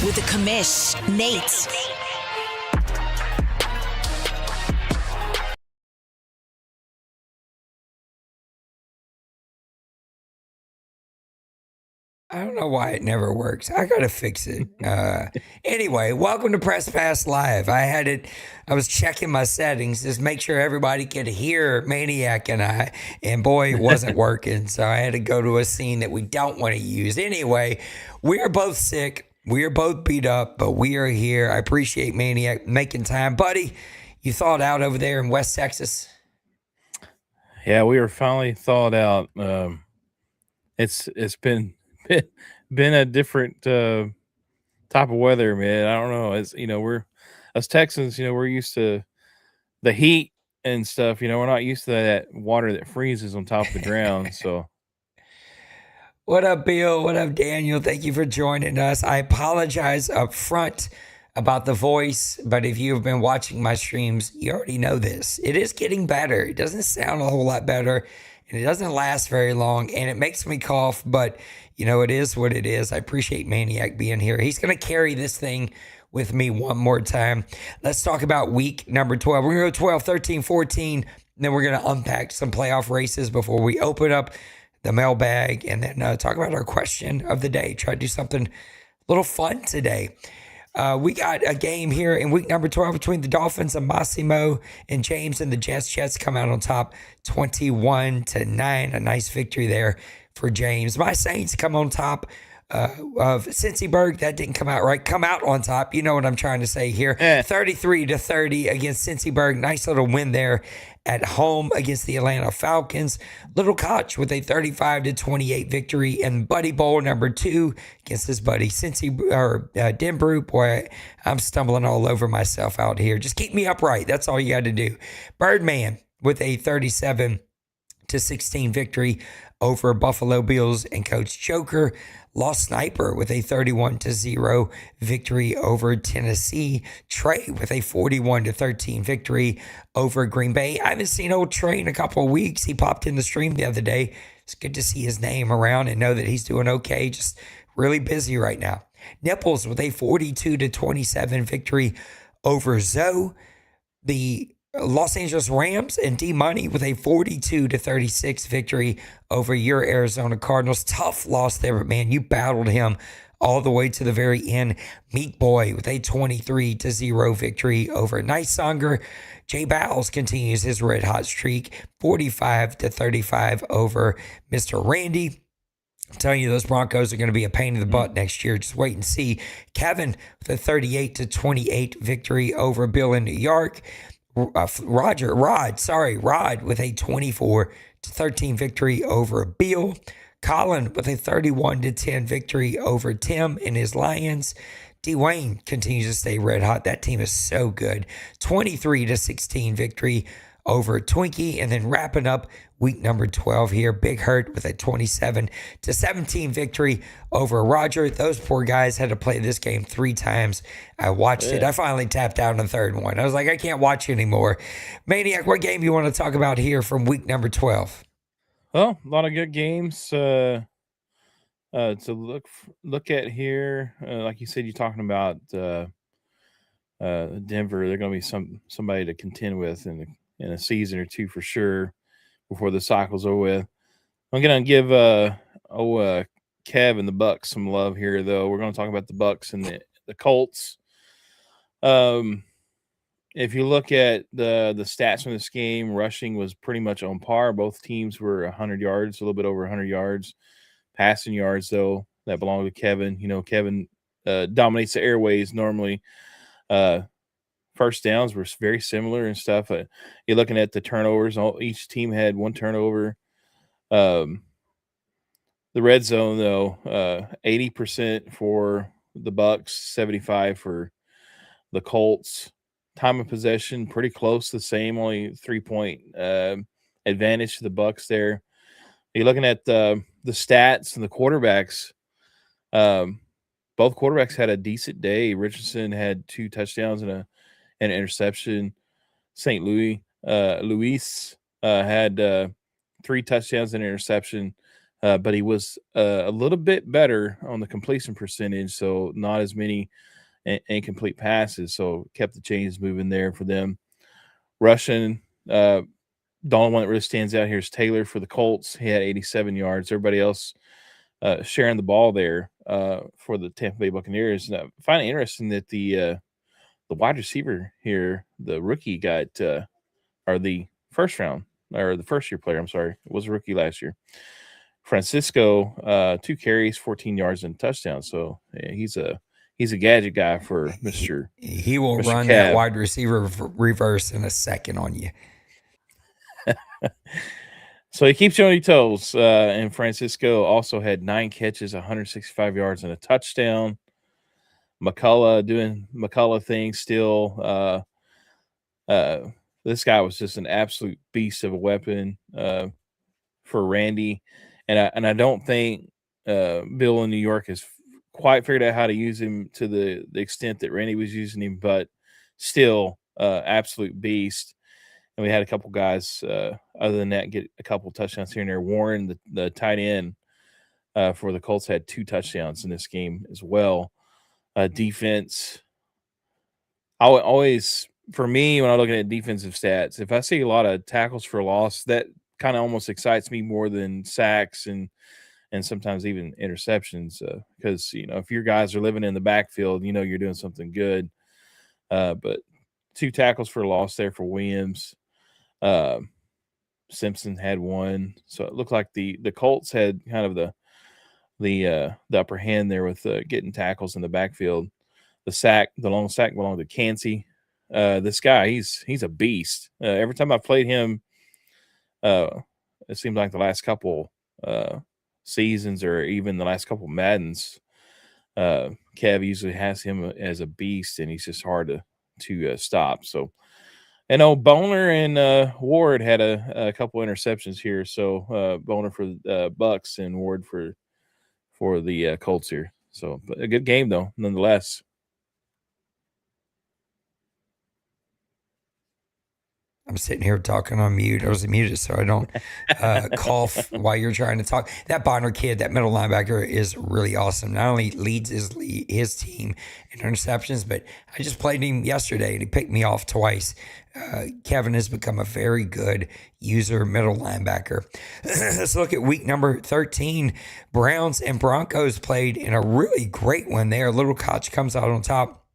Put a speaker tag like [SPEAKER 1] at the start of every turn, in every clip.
[SPEAKER 1] With the commish, Nate.
[SPEAKER 2] I don't know why it never works. I gotta fix it. Anyway, welcome to Press Pass Live. I was checking my settings just make sure everybody could hear Maniac and I, and boy, it wasn't working. So I had to go to a scene that we don't want to use. Anyway, we are both sick. We are both beat up, but we are here. I appreciate Maniac making time. Buddy, you thawed out over there in West Texas?
[SPEAKER 3] Yeah, we were finally thawed out. It's been a different type of weather, man. I don't know. It's we're us Texans, we're used to the heat and stuff. We're not used to that water that freezes on top of the ground. So,
[SPEAKER 2] what up, Bill? What up, Daniel? Thank you for joining us. I apologize up front about the voice, but if you've been watching my streams, you already know this. It is getting better. It doesn't sound a whole lot better, and it doesn't last very long, and it makes me cough, but it is what it is. I appreciate Maniac being here. He's going to carry this thing with me one more time. Let's talk about week number 12. We're going to go 12, 13, 14, and then we're going to unpack some playoff races before we open up the mailbag, and then talk about our question of the day. Try to do something a little fun today. We got a game here in week number 12 between the Dolphins and Massimo and James, and the Jets come out on top 21-9. A nice victory there for James. My Saints come on top of Cincyburg. That didn't come out right. Come out on top. You know what I'm trying to say here. 33-30 against Cincyburg. Nice little win there at home against the Atlanta Falcons. Little Koch with a 35-28 victory in Buddy Bowl number 2 against his buddy Denbrew. Boy, I'm stumbling all over myself out here. Just keep me upright. That's all you got to do. Birdman with a 37-16 victory over Buffalo Bills and Coach Joker. Lost Sniper with a 31-0 victory over Tennessee. Trey with a 41-13 victory over Green Bay. I haven't seen old Trey in a couple of weeks. He popped in the stream the other day. It's good to see his name around and know that he's doing okay. Just really busy right now. Nipples with a 42-27 victory over Zoe. The Los Angeles Rams and D-Money with a 42-36 victory over your Arizona Cardinals. Tough loss there, but man, you battled him all the way to the very end. Meat Boy with a 23-0 victory over Nicesonger. Jay Bowles continues his red hot streak, 45-35 over Mr. Randy. I'm telling you, those Broncos are going to be a pain in the butt next year. Just wait and see. Kevin with a 38-28 victory over Bill in New York. Rod with a 24-13 victory over Bill. Colin with a 31-10 victory over Tim and his Lions. Dwayne continues to stay red hot. That team is so good. 23-16 victory over Twinkie. And then wrapping up week number 12 here, Big Hurt with a 27-17 victory over Roger. Those poor guys had to play this game 3 times. I watched it. I finally tapped out on the third one. I was like, I can't watch anymore. Maniac, what game you want to talk about here from week number 12?
[SPEAKER 3] Well, a lot of good games to look at here. Like you said, you're talking about Denver. They're going to be somebody to contend with in a season or two for sure before the cycle's over with. I'm going to give Kev and the Bucks some love here, though. We're going to talk about the Bucks and the Colts. If you look at the stats from this game, rushing was pretty much on par. Both teams were 100 yards, a little bit over 100 yards. Passing yards, though, that belong to Kevin. Kevin dominates the airways normally. First downs were very similar and stuff. You're looking at the turnovers. Each team had 1 turnover. The red zone, though, 80% for the Bucks, 75% for the Colts. Time of possession, pretty close, the same, only 3-point advantage to the Bucks there. You're looking at the stats and the quarterbacks. Both quarterbacks had a decent day. Richardson had 2 touchdowns and an interception. St. Louis had 3 touchdowns and an interception, but he was a little bit better on the completion percentage, so not as many incomplete passes, so kept the chains moving there for them. Rushing, the only one that really stands out here is Taylor for the Colts. He had 87 yards. Everybody else sharing the ball there for the Tampa Bay Buccaneers. And I find it interesting that the wide receiver here, the rookie got or the first round or the first year player, I'm sorry, it was a rookie last year. Francisco, 2 carries, 14 yards and a touchdown. So yeah, he's a gadget guy for Mr.
[SPEAKER 2] He will
[SPEAKER 3] Mr.
[SPEAKER 2] run
[SPEAKER 3] Cav.
[SPEAKER 2] that wide receiver reverse in a second on you.
[SPEAKER 3] So he keeps you on your toes. And Francisco also had 9 catches, 165 yards, and a touchdown. McCullough doing McCullough things still. This guy was just an absolute beast of a weapon for Randy. And I don't think Bill in New York has quite figured out how to use him to the extent that Randy was using him, but still absolute beast. And we had a couple guys other than that get a couple touchdowns here and there. Warren, the tight end for the Colts, had 2 touchdowns in this game as well. Defense, for me, when I'm looking at defensive stats, if I see a lot of tackles for loss, that kind of almost excites me more than sacks and sometimes even interceptions, because if your guys are living in the backfield, you're doing something good. But 2 tackles for loss there for Williams. Simpson had 1, so it looked like the Colts had kind of the upper hand there with getting tackles in the backfield. The long sack belonged to Cansey. This guy, he's a beast. Every time I've played him, it seems like the last couple seasons or even the last couple Maddens, Kev usually has him as a beast, and he's just hard to stop. So, and Boner and Ward had a couple interceptions here. So Boner for the Bucks and Ward for the Colts here. So a good game though, nonetheless.
[SPEAKER 2] I'm sitting here talking on mute. I was muted so I don't cough while you're trying to talk. That Bonner kid, that middle linebacker, is really awesome. Not only leads his team in interceptions, but I just played him yesterday and he picked me off twice. Kevin has become a very good user middle linebacker. Let's look at week number 13. Browns and Broncos played in a really great one there. Little Koch comes out on top,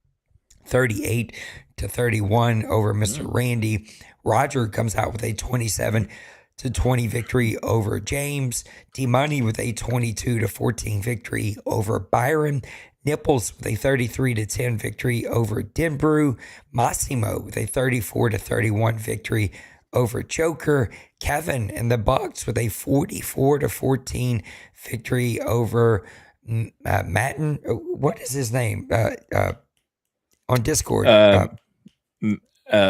[SPEAKER 2] 38-31 over Mr. Randy. Roger comes out with a 27-20 victory over James. D-Money with a 22-14 victory over Byron. Nipples with a 33-10 victory over Denbrew. Massimo with a 34-31 victory over Joker. Kevin and the Bucks with a 44-14 victory over Madden. What is his name? On Discord.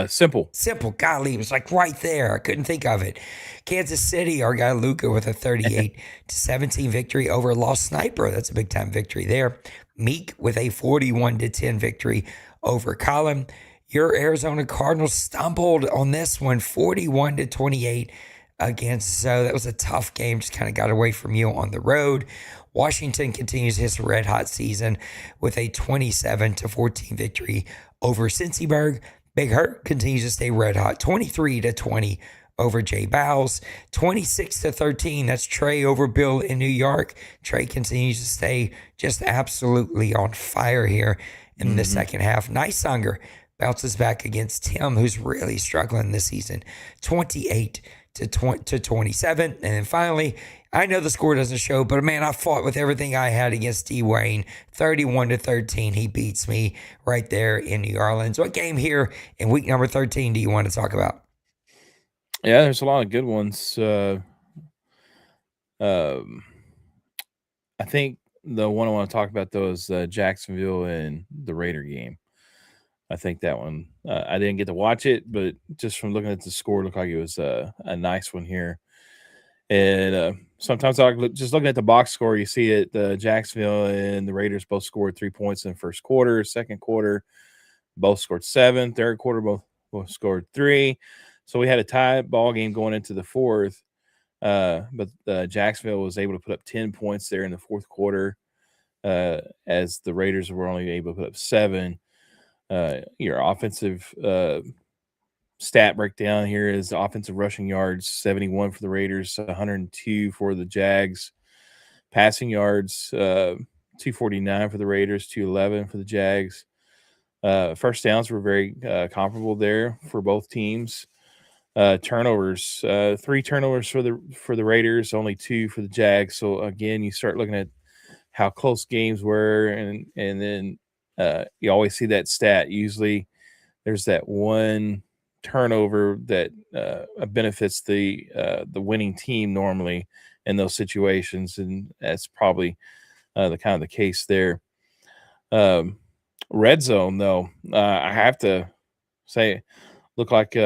[SPEAKER 3] Simple.
[SPEAKER 2] Simple. Golly, it was like right there. I couldn't think of it. Kansas City, our guy Luca with a 38-17 victory over Lost Sniper. That's a big time victory there. Meek with a 41-10 victory over Colin. Your Arizona Cardinals stumbled on this one, 41-28 against Zoe. That was a tough game. Just kind of got away from you on the road. Washington continues his red hot season with a 27-14 victory over Cincyberg. Big Hurt continues to stay red hot, 23-20 over Jay Bowles, 26-13. That's Trey over Bill in New York. Trey continues to stay just absolutely on fire here in the second half. Nicehunger bounces back against Tim, who's really struggling this season, 28-27. And then finally, I know the score doesn't show, but man, I fought with everything I had against D-Wayne, 31-13. He beats me right there in New Orleans. What game here in week number 13 do you want to talk about?
[SPEAKER 3] Yeah, there's a lot of good ones. I think the one I want to talk about, though, is Jacksonville and the Raider game. I think that one, I didn't get to watch it, but just from looking at the score, it looked like it was a nice one here. And sometimes just looking at the box score, you see that Jacksonville and the Raiders both scored 3 points in the first quarter. Second quarter, both scored 7. Third quarter, both scored 3. So we had a tie ball game going into the fourth. But Jacksonville was able to put up 10 points there in the fourth quarter, as the Raiders were only able to put up 7. Your offensive stat breakdown here is offensive rushing yards, 71 for the Raiders, 102 for the Jags. Passing yards, 249 for the Raiders, 211 for the Jags. First downs were very comparable there for both teams. Turnovers, 3 turnovers for the Raiders, only 2 for the Jags. So again, you start looking at how close games were, and then you always see that stat. Usually, there's that one turnover that benefits the winning team normally in those situations, and that's probably the case there. Red zone, though, I have to say, look like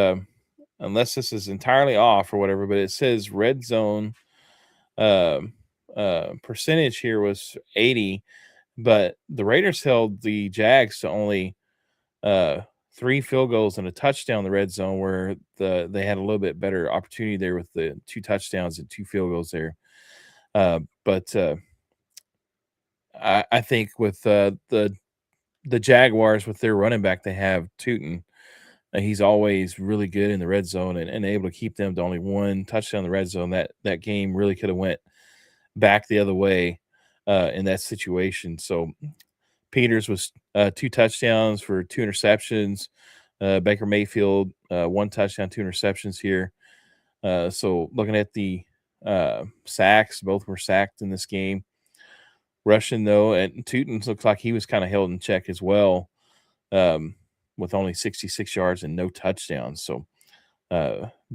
[SPEAKER 3] unless this is entirely off or whatever, but it says red zone percentage here was 80, but the Raiders held the Jags to only 3 field goals and a touchdown in the red zone, where they had a little bit better opportunity there with the 2 touchdowns and 2 field goals there. But I think with the Jaguars, with their running back they have, Tootin, he's always really good in the red zone and able to keep them to only 1 touchdown in the red zone. That game really could have went back the other way in that situation. So Peters was 2 touchdowns for 2 interceptions. Baker Mayfield, 1 touchdown, 2 interceptions here. So looking at the sacks, both were sacked in this game. Rushing, though, and Tootin looks like he was kind of held in check as well, with only 66 yards and no touchdowns. So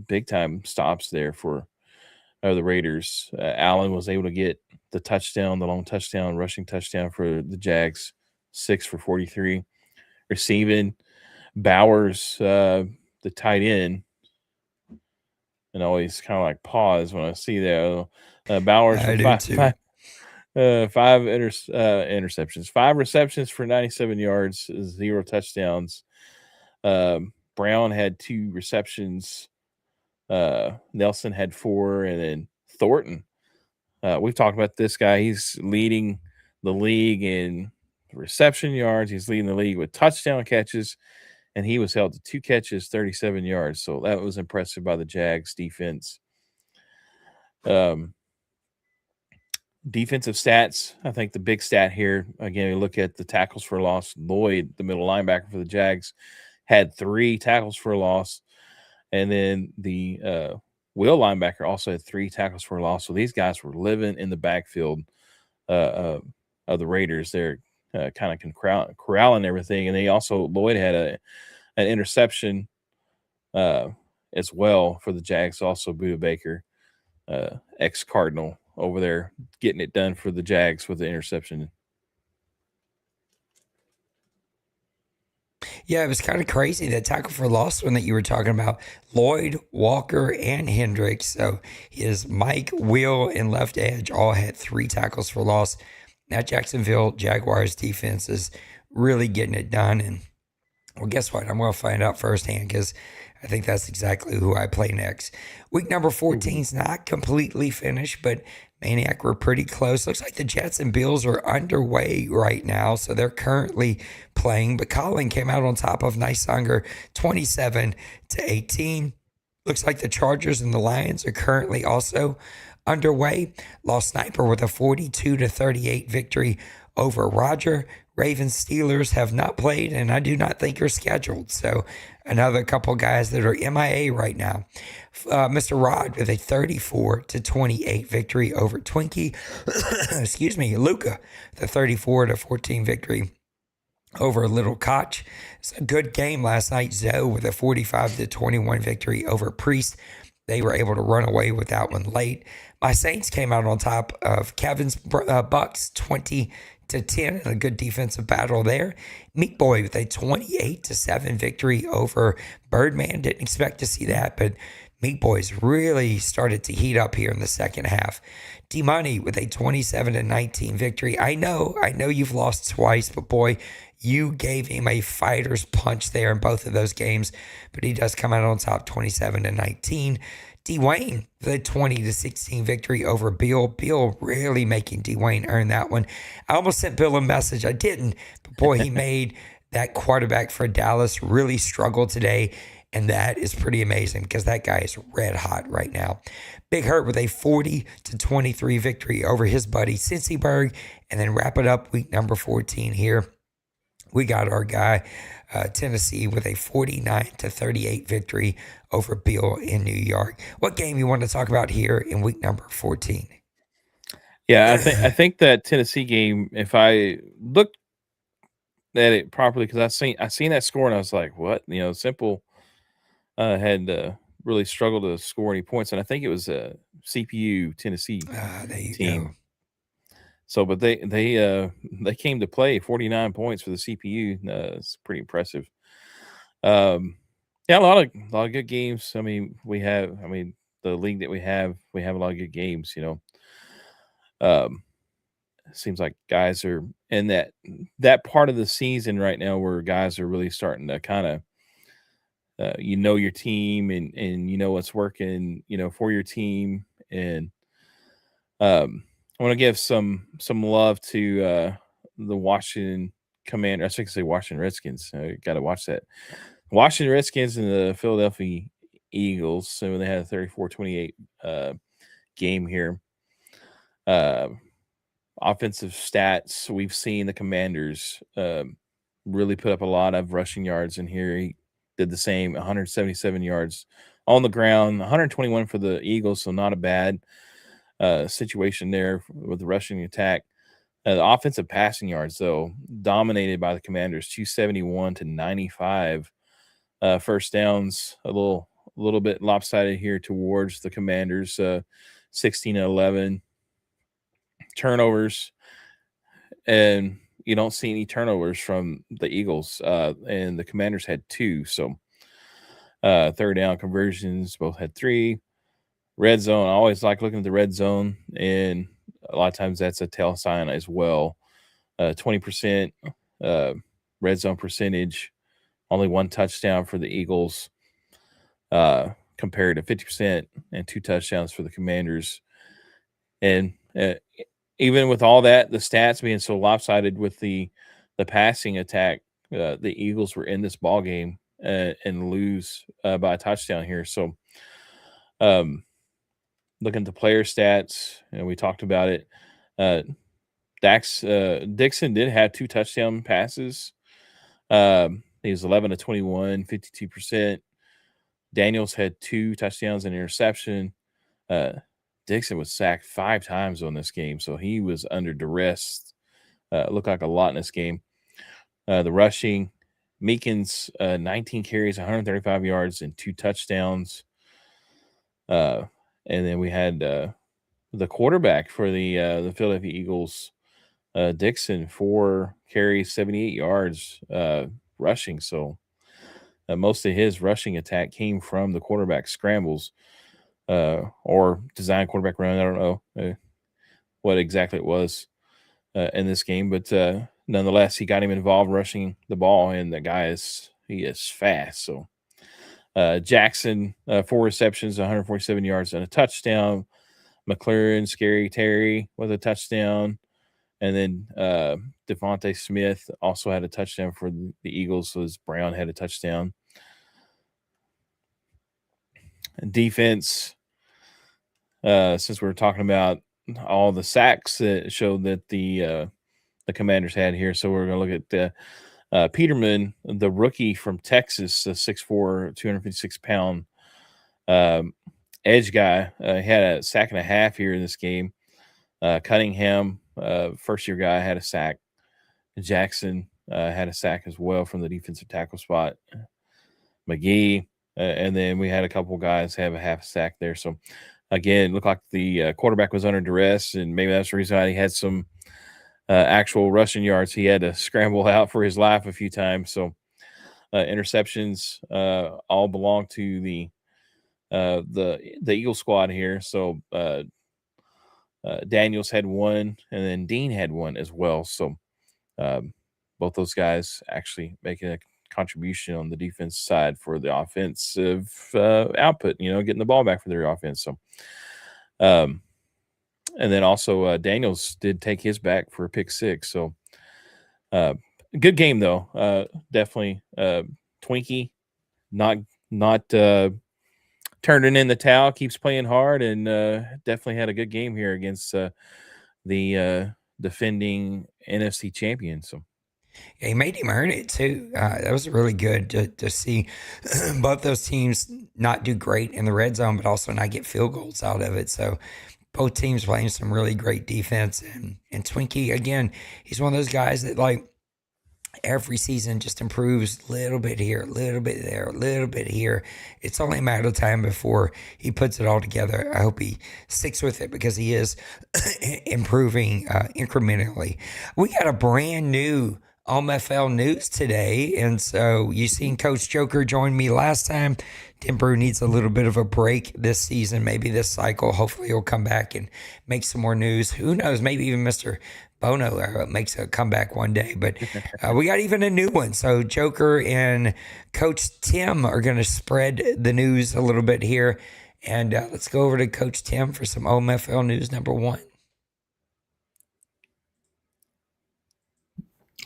[SPEAKER 3] big time stops there for the Raiders. Allen was able to get the touchdown, the long touchdown, rushing touchdown for the Jags, 6 for 43. Receiving, Bowers, the tight end, and always kind of like pause when I see that. Bowers for five interceptions, 5 receptions for 97 yards, 0 touchdowns. Brown had 2 receptions. Nelson had 4, and then Thornton. We've talked about this guy. He's leading the league in reception yards. He's leading the league with touchdown catches, and he was held to 2 catches, 37 yards. So that was impressive by the Jags defense. Defensive stats, I think the big stat here, again, we look at the tackles for loss. Lloyd, the middle linebacker for the Jags, had 3 tackles for a loss. And then the Will linebacker also had 3 tackles for a loss. So these guys were living in the backfield of the Raiders. They're kind of corralling everything. And they also, Lloyd had an interception as well for the Jags. Also, Buda Baker, ex-Cardinal, over there getting it done for the Jags with the interception.
[SPEAKER 2] Yeah, it was kind of crazy. That tackle for loss one that you were talking about, Lloyd, Walker, and Hendricks. So his Mike, Will, and left edge all had 3 tackles for loss. That Jacksonville Jaguars defense is really getting it done. And well, guess what? I'm going to find out firsthand because I think that's exactly who I play next. Week number 14 is not completely finished, but Maniac, we're pretty close. Looks like the Jets and Bills are underway right now, so they're currently playing. But Colin came out on top of Nice-Unger 27-18. Looks like the Chargers and the Lions are currently also underway. Lost Sniper with a 42-38 victory over Roger. Ravens Steelers have not played, and I do not think are scheduled. So another couple guys that are MIA right now. Mr. Rod with a 34-28 victory over Twinkie. Excuse me, Luca, the 34-14 victory over Little Koch. It's a good game last night. Zoe with a 45-21 victory over Priest. They were able to run away with that one late. My Saints came out on top of Kevin's Bucks 20-10 in a good defensive battle there. Meat Boy with a 28-7 victory over Birdman. Didn't expect to see that, but Meat Boys really started to heat up here in the second half. D-Money with a 27-19 victory. I know you've lost twice, but boy, you gave him a fighter's punch there in both of those games, but he does come out on top 27-19. Dwayne, the 20-16 victory over Bill. Bill really making Dwayne earn that one. I almost sent Bill a message. I didn't, but boy, he made that quarterback for Dallas really struggle today, and that is pretty amazing because that guy is red hot right now. Big Hurt with a 40-23 victory over his buddy Cincyberg, and then wrap it up week number 14 here. We got our guy, Tennessee, with a 49-38 victory over Bill in New York. What game you want to talk about here in week number 14?
[SPEAKER 3] Yeah, I think that Tennessee game, if I looked at it properly, because I seen that score and I was like, what? Simple had really struggled to score any points, and I think it was a CPU Tennessee
[SPEAKER 2] There you
[SPEAKER 3] team.
[SPEAKER 2] go.
[SPEAKER 3] So, but they came to play 49 points for the CPU. It's pretty impressive. Yeah, a lot of good games. I mean, the league that we have a lot of good games. It seems like guys are in that part of the season right now where guys are really starting to kind of your team and what's working for your team. And I want to give some love to the Washington Commander. I should say Washington Redskins. Got to watch that. Washington Redskins and the Philadelphia Eagles. So they had a 34-28 game here. Offensive stats. We've seen the Commanders really put up a lot of rushing yards in here. He did the same, 177 yards on the ground, 121 for the Eagles, so not a bad situation there with the rushing attack. The offensive passing yards, though, dominated by the Commanders, 271-95. First downs, a little bit lopsided here towards the Commanders, 16-11. Turnovers, and you don't see any turnovers from the Eagles, and the Commanders had 2. So third down conversions, both had 3. Red zone, I always like looking at the red zone, and a lot of times that's a tell sign as well. 20% red zone percentage, only 1 touchdown for the Eagles, compared to 50% and 2 touchdowns for the Commanders. And even with all that, the stats being so lopsided with the passing attack, the Eagles were in this ball game and lose by a touchdown here. So, looking at the player stats, and we talked about it. Dixon did have 2 touchdown passes. He was 11-21, 52%. Daniels had 2 touchdowns and interception. Dixon was sacked 5 times on this game, so he was under duress. Looked like a lot in this game. The rushing, Meekins, 19 carries, 135 yards, and 2 touchdowns. And then we had the quarterback for the Philadelphia Eagles, Dixon, 4 carries, 78 yards rushing. So most of his rushing attack came from the quarterback scrambles or design quarterback run. I don't know what exactly it was in this game, but nonetheless, he got him involved rushing the ball, and the guy he is fast. So Jackson, 4 receptions, 147 yards, and a touchdown. McLaren, Scary Terry with a touchdown. And then Devontae Smith also had a touchdown for the Eagles. So Brown had a touchdown. Defense, since we were talking about all the sacks that showed that the Commanders had here. So we're going to look at Peterman, the rookie from Texas, 6'4", 256-pound edge guy. Had a sack and a half here in this game. Cunningham, first-year guy, had a sack. Jackson had a sack as well from the defensive tackle spot. McGee, and then we had a couple guys have a half sack there. So, again, it looked like the quarterback was under duress, and maybe that's the reason why he had some actual rushing yards. He had to scramble out for his life a few times. So, interceptions all belong to the Eagle squad here. So, Daniels had one, and then Dean had one as well. So, both those guys actually making a contribution on the defense side for the offensive output, getting the ball back for their offense. So, and then also Daniels did take his back for a pick 6. So, good game though. Definitely Twinkie, not turning in the towel, keeps playing hard, and definitely had a good game here against the defending NFC champion. So.
[SPEAKER 2] Yeah, he made him earn it too. That was really good to see both those teams not do great in the red zone, but also not get field goals out of it. So both teams playing some really great defense. And Twinkie, again, he's one of those guys that like every season just improves a little bit here, a little bit there, a little bit here. It's only a matter of time before he puts it all together. I hope he sticks with it because he is improving incrementally. We got a brand new OMFL news today, and so you seen Coach Joker join me last time. Denver needs a little bit of a break this season, maybe this cycle. Hopefully he'll come back and make some more news. Who knows, maybe even Mr. Bono makes a comeback one day, but we got even a new one. So Joker and Coach Tim are going to spread the news a little bit here, and let's go over to Coach Tim for some OMFL news number 1.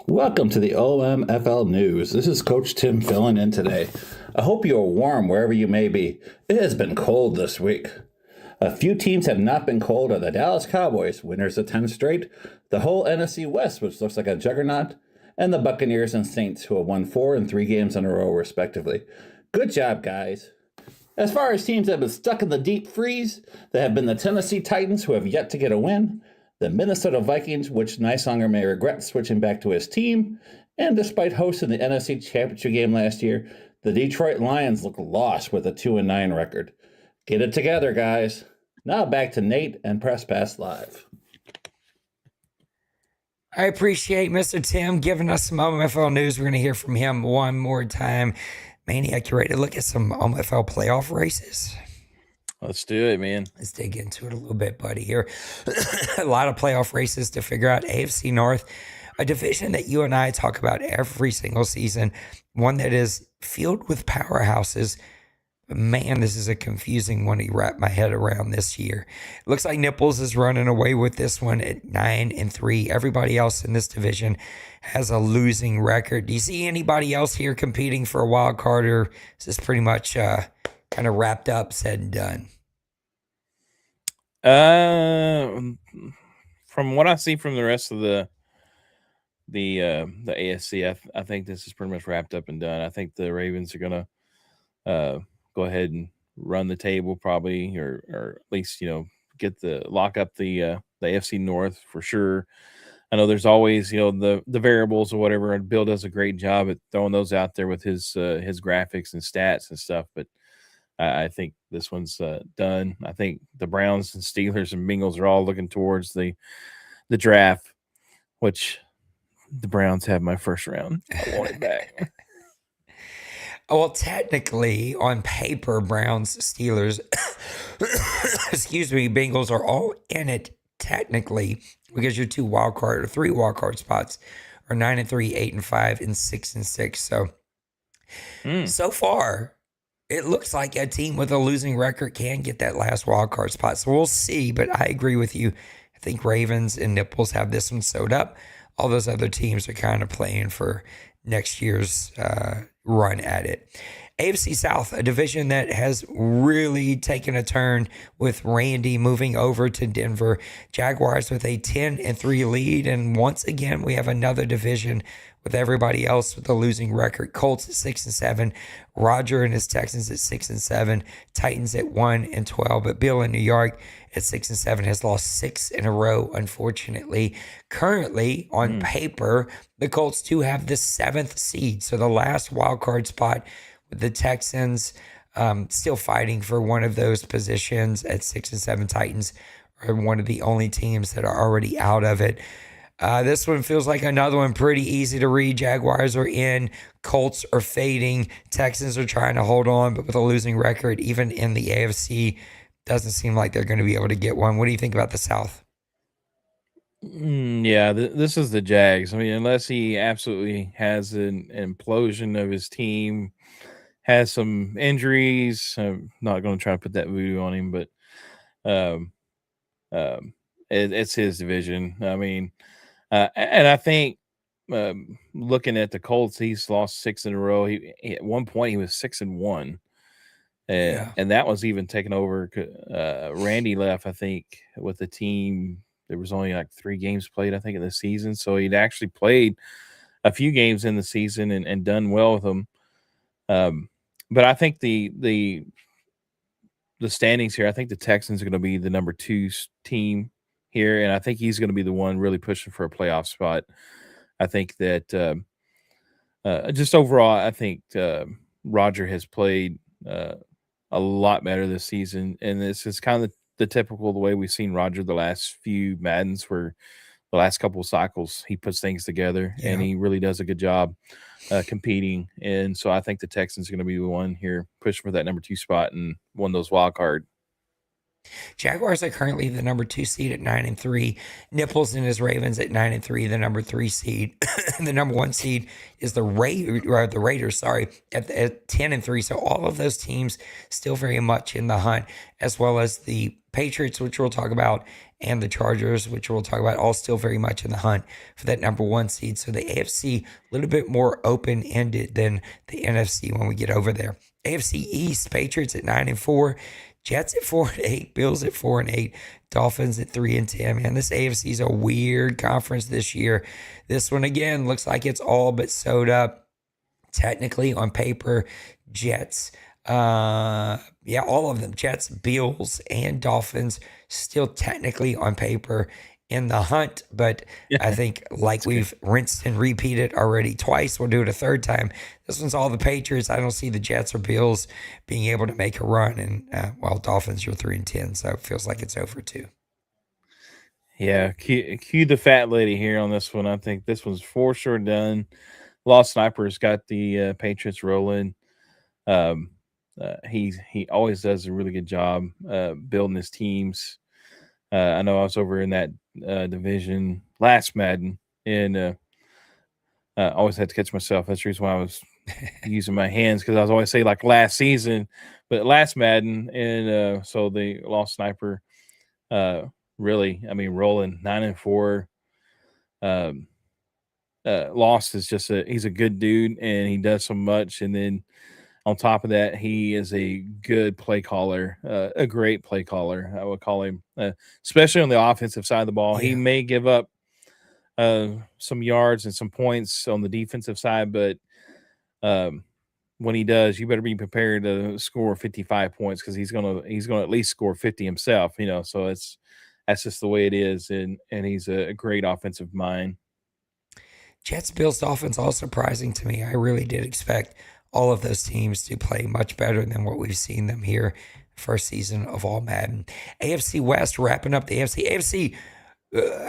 [SPEAKER 4] Welcome to the OMFL News. This is Coach Tim filling in today. I hope you are warm wherever you may be. It has been cold this week. A few teams have not been cold are the Dallas Cowboys, winners of 10 straight, the whole NFC West, which looks like a juggernaut, and the Buccaneers and Saints, who have won 4 and 3 games in a row, respectively. Good job, guys. As far as teams that have been stuck in the deep freeze, there have been the Tennessee Titans, who have yet to get a win, the Minnesota Vikings, which Nysonger may regret switching back to his team, and despite hosting the NFC Championship game last year, the Detroit Lions look lost with a 2-9 record. Get it together, guys. Now back to Nate and Press Pass Live.
[SPEAKER 2] I appreciate Mr. Tim giving us some OMFL news. We're going to hear from him one more time. Maniac, you ready to look at some OMFL playoff races?
[SPEAKER 3] Let's do it, man.
[SPEAKER 2] Let's dig into it a little bit, buddy. Here, a lot of playoff races to figure out. AFC North, a division that you and I talk about every single season, one that is filled with powerhouses. Man, this is a confusing one to wrap my head around this year. It looks like Nipples is running away with this one at 9-3. Everybody else in this division has a losing record. Do you see anybody else here competing for a wild card, or is this pretty much kind of wrapped up, said and done?
[SPEAKER 3] From what I see from the rest of the AFC, I think this is pretty much wrapped up and done. I think the Ravens are gonna go ahead and run the table probably, or at least lock up the AFC North for sure. I know there's always the variables or whatever, and Bill does a great job at throwing those out there with his graphics and stats and stuff, but I think this one's done. I think the Browns and Steelers and Bengals are all looking towards the draft, which the Browns have my first round. I want it back.
[SPEAKER 2] Well, technically, on paper, Browns, Steelers, excuse me, Bengals are all in it technically because your 3 wild card spots are 9-3, 8-5, and 6-6. So far, it looks like a team with a losing record can get that last wild card spot. So we'll see. But I agree with you. I think Ravens and Nipples have this one sewed up. All those other teams are kind of playing for next year's run at it. AFC South, a division that has really taken a turn with Randy moving over to Denver. Jaguars with a 10-3 lead. And once again, we have another division with everybody else with a losing record. Colts at 6-7. Roger and his Texans at 6-7. Titans at 1-12. But Bill in New York at 6-7 has lost 6 in a row, unfortunately. Currently, on paper, the Colts do have the 7th seed. So the last wild card spot with the Texans still fighting for one of those positions at 6-7. Titans are one of the only teams that are already out of it. This one feels like another one pretty easy to read. Jaguars are in. Colts are fading. Texans are trying to hold on, but with a losing record, even in the AFC, doesn't seem like they're going to be able to get one. What do you think about the South?
[SPEAKER 3] Yeah, this is the Jags. I mean, unless he absolutely has an implosion of his team, has some injuries. I'm not going to try to put that voodoo on him, but um, it's his division. I mean, and I think looking at the Colts, he's lost 6 in a row. He at one point he was 6-1, and that was even taken over. Randy left, I think, with the team. There was only like 3 games played, I think, in the season. So he'd actually played a few games in the season and done well with them. But I think the standings here, I think the Texans are going to be the number 2 team here, and I think he's going to be the one really pushing for a playoff spot. I think that just overall, I think Roger has played a lot better this season, and this is kind of the typical the way we've seen Roger the last few Maddens, where the last couple of cycles he puts things together and he really does a good job competing. And so I think the Texans are going to be the one here pushing for that number 2 spot and one of those wild card.
[SPEAKER 2] Jaguars are currently the number 2 seed at 9-3. Nipples and his Ravens at 9-3, the number 3 seed. The number 1 seed is the Raiders, at 10-3. So all of those teams still very much in the hunt, as well as the Patriots, which we'll talk about, and the Chargers, which we'll talk about, all still very much in the hunt for that number 1 seed. So the AFC a little bit more open-ended than the NFC when we get over there. AFC East, Patriots at 9-4. Jets at 4-8, Bills at 4-8, Dolphins at 3-10. Man, this AFC is a weird conference this year. This one again looks like it's all but sewed up. Technically, on paper, Jets, all of them, Jets, Bills, and Dolphins, still technically on paper in the hunt, but I think we've rinsed and repeated already twice, we'll do it a third time. This one's all the Patriots. I don't see the Jets or Bills being able to make a run, and Dolphins, you're 3-10, so it feels like it's over too.
[SPEAKER 3] Yeah, cue the fat lady here on this one. I think this one's for sure done. Lost Sniper's got the Patriots rolling. He always does a really good job building his teams. I know I was over in that division last Madden, and I always had to catch myself. That's the reason why I was using my hands, because I was always say like last season, but last Madden, and so the Lost Sniper really, I mean, rolling 9-4. Lost is just he's a good dude, and he does so much, and then on top of that, he is a good play caller, a great play caller, I would call him, especially on the offensive side of the ball. He may give up some yards and some points on the defensive side, but when he does, you better be prepared to score 55 points, because he's gonna at least score 50 himself. So that's just the way it is, and he's a great offensive mind.
[SPEAKER 2] Jets, Bills, Dolphins, all surprising to me. I really did expect all of those teams to play much better than what we've seen them here first season of all Madden. AFC West, wrapping up the AFC.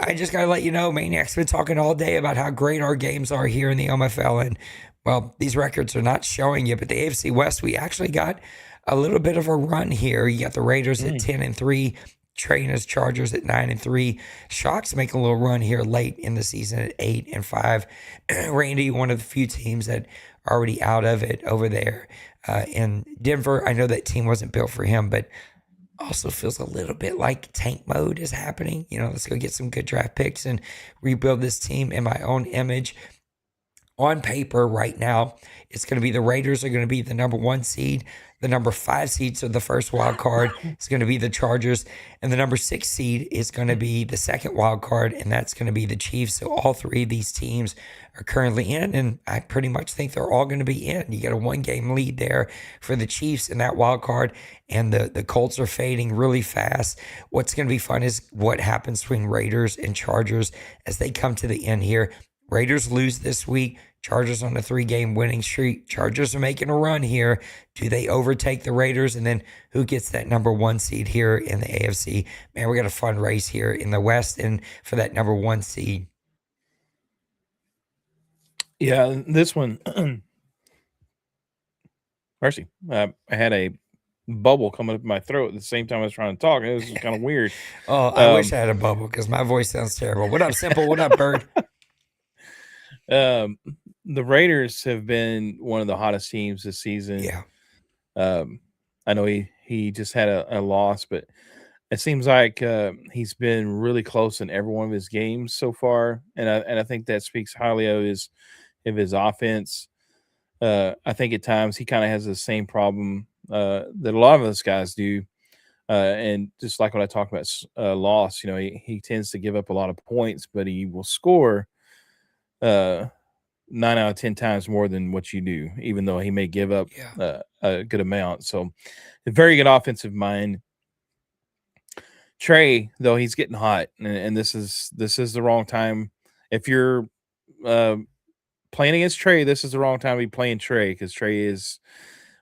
[SPEAKER 2] I just got to let you know, Maniac's been talking all day about how great our games are here in the OMFL, and Well, these records are not showing you, but the AFC West, we actually got a little bit of a run here. You got the Raiders at 10-3, Trey and his Chargers at 9-3. Sharks make a little run here late in the season at 8-5. Randy, one of the few teams that are already out of it over there in Denver. I know that team wasn't built for him, but also feels a little bit like tank mode is happening. Let's go get some good draft picks and rebuild this team in my own image. On paper right now, it's going to be the Raiders are going to be the number 1 seed. The number 5 seeds are the first wild card. It's going to be the Chargers. And the number 6 seed is going to be the second wild card, and that's going to be the Chiefs. So all 3 of these teams are currently in, and I pretty much think they're all going to be in. You got a 1-game lead there for the Chiefs in that wild card, and the Colts are fading really fast. What's going to be fun is what happens between Raiders and Chargers as they come to the end here. Raiders lose this week. Chargers on a 3-game winning streak. Chargers are making a run here. Do they overtake the Raiders? And then who gets that number 1 seed here in the AFC? Man, we got a fun race here in the West and for that number 1 seed.
[SPEAKER 3] Yeah, this one, mercy. I had a bubble coming up in my throat at the same time I was trying to talk. It was kind of weird.
[SPEAKER 2] I wish I had a bubble because my voice sounds terrible. What up, Simple? What up, Bird?
[SPEAKER 3] The Raiders have been one of the hottest teams this season.
[SPEAKER 2] Yeah.
[SPEAKER 3] I know he just had a loss, but it seems like he's been really close in every one of his games so far, and I think that speaks highly of his offense. I think at times he kind of has the same problem that a lot of those guys do, and just like when I talk about loss, he tends to give up a lot of points, but he will score 9 out of 10 times more than what you do, even though he may give up a good amount. So a very good offensive mind. Trey, though, he's getting hot, and this is the wrong time. If you're playing against Trey, this is the wrong time to be playing Trey because Trey is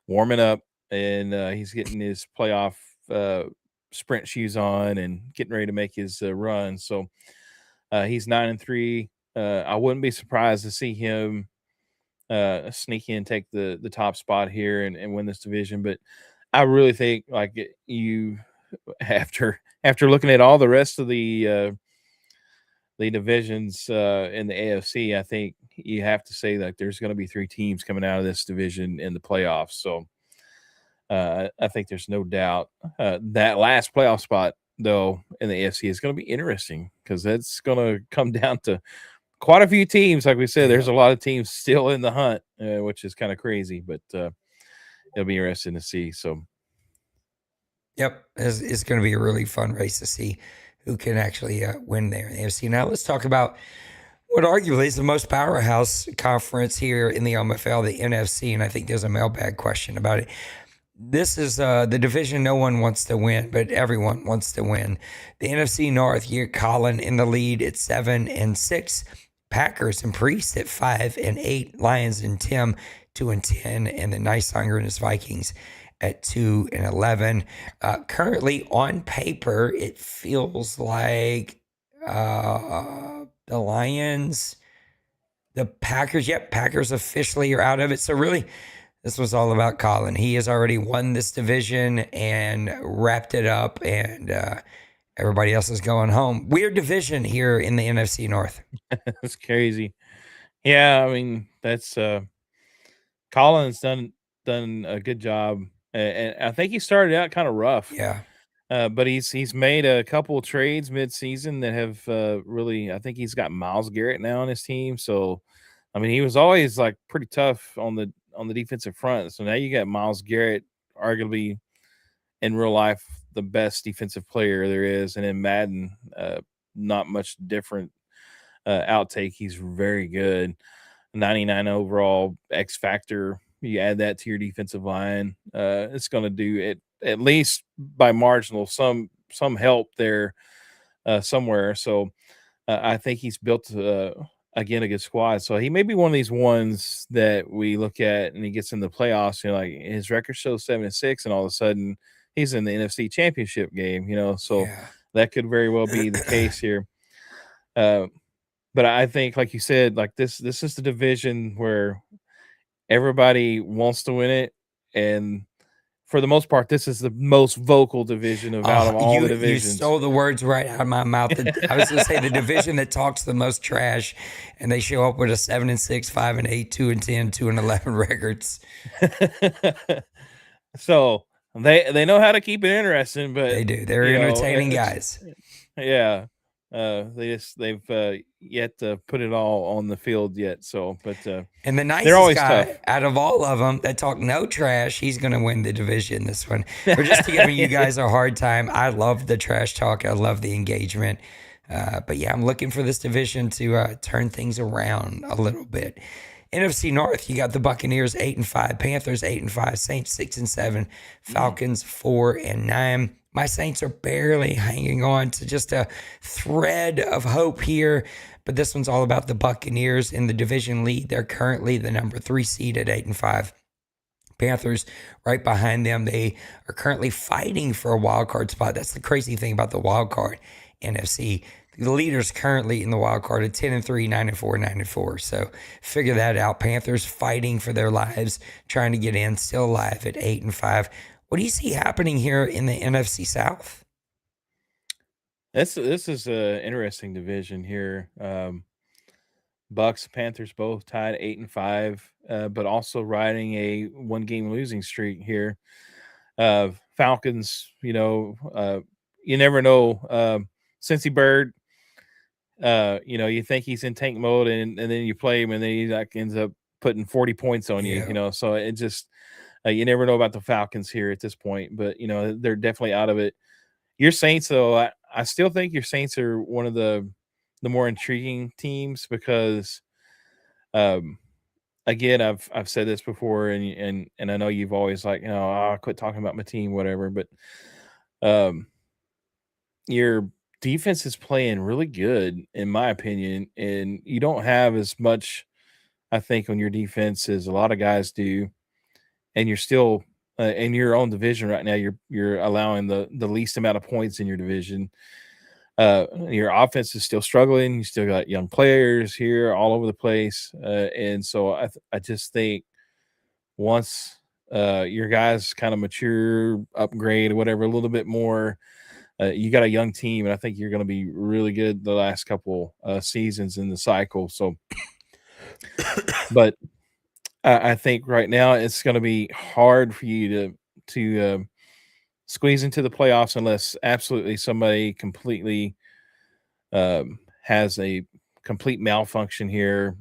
[SPEAKER 3] warming up and he's getting his playoff sprint shoes on and getting ready to make his run. So he's 9-3. I wouldn't be surprised to see him sneak in, take the top spot here and win this division. But I really think you after looking at all the rest of the divisions in the AFC, I think you have to say that there's going to be 3 teams coming out of this division in the playoffs. So I think there's no doubt that last playoff spot, though, in the AFC is going to be interesting because that's going to come down to quite a few teams. Like we said, there's a lot of teams still in the hunt, which is kind of crazy, but it'll be interesting to see. So,
[SPEAKER 2] yep, it's going to be a really fun race to see who can actually win there in the AFC. Now, let's talk about what arguably is the most powerhouse conference here in the OMFL, the NFC, and I think there's a mailbag question about it. This is the division no one wants to win, but everyone wants to win. The NFC North, you got Colin in the lead at 7-6. Packers and Priest at 5-8. Lions and Tim 2-10. And the Nice Hunger and his Vikings at 2-11. Currently on paper, it feels like the Lions, the Packers. Yep, Packers officially are out of it. So really, this was all about Colin. He has already won this division and wrapped it up, and everybody else is going home. Weird division here in the NFC North.
[SPEAKER 3] That's crazy. Yeah, I mean, that's Colin's done a good job, and I think he started out kind of rough.
[SPEAKER 2] Yeah.
[SPEAKER 3] But he's made a couple of trades mid-season that have really. I think he's got Myles Garrett now on his team. So, I mean, he was always like pretty tough on the defensive front. So now you got Myles Garrett, arguably in real life the best defensive player there is, and in Madden, not much different outtake. He's very good. 99 overall X factor. You add that to your defensive line, it's going to do it at least by marginal some help there somewhere. So I think he's built again a good squad. So he may be one of these ones that we look at and he gets in the playoffs. Like his record shows 7-6, and all of a sudden he's in the NFC Championship game. So that could very well be the case here. But I think, like you said, like this is the division where everybody wants to win it, and for the most part, this is the most vocal division out of all the
[SPEAKER 2] You
[SPEAKER 3] divisions.
[SPEAKER 2] stole the words right out of my mouth. I was going to say the division that talks the most trash, and they show up with a 7-6, 5-8, 2-10, 2-11 records.
[SPEAKER 3] So they know how to keep it interesting, but
[SPEAKER 2] They do. They're entertaining guys.
[SPEAKER 3] Yeah. They've yet to put it all on the field yet. So, but
[SPEAKER 2] And the
[SPEAKER 3] they're
[SPEAKER 2] nicest
[SPEAKER 3] always
[SPEAKER 2] guy
[SPEAKER 3] tough.
[SPEAKER 2] out of all of them that talk no trash, he's going to win the division this one. We're just giving you guys a hard time. I love the trash talk. I love the engagement. But yeah, I'm looking for this division to turn things around a little bit. NFC North, you got the Buccaneers 8-5, Panthers 8-5, Saints 6-7, Falcons 4-9. My Saints are barely hanging on to just a thread of hope here, but this one's all about the Buccaneers in the division lead. They're currently the number 3 seed at 8-5. Panthers right behind them. They are currently fighting for a wild card spot. That's the crazy thing about the wild card NFC. The leaders currently in the wild card are 10-3, 9-4, 9-4. So figure that out. Panthers fighting for their lives, trying to get in, still alive at 8-5. What do you see happening here in the NFC South?
[SPEAKER 3] This is an interesting division here. Bucks, Panthers both tied 8-5, but also riding a 1-game losing streak here. Falcons, you never know. Cincy Bird, you think he's in tank mode, and then you play him, and then he ends up putting 40 points on you. So it just you never know about the Falcons here at this point, but they're definitely out of it. Your Saints, though, I still think your Saints are one of the more intriguing teams because, again, I've said this before, and I know you've always I quit talking about my team, whatever, but your defense is playing really good, in my opinion, and you don't have as much, I think, on your defense as a lot of guys do, and you're still in your own division right now. You're allowing the least amount of points in your division. Your offense is still struggling. You still got young players here all over the place, and so I just think once your guys kind of mature, upgrade, whatever, a little bit more. You got a young team, and I think you're going to be really good the last couple seasons in the cycle. So, but I think right now it's going to be hard for you to squeeze into the playoffs unless absolutely somebody completely has a complete malfunction here,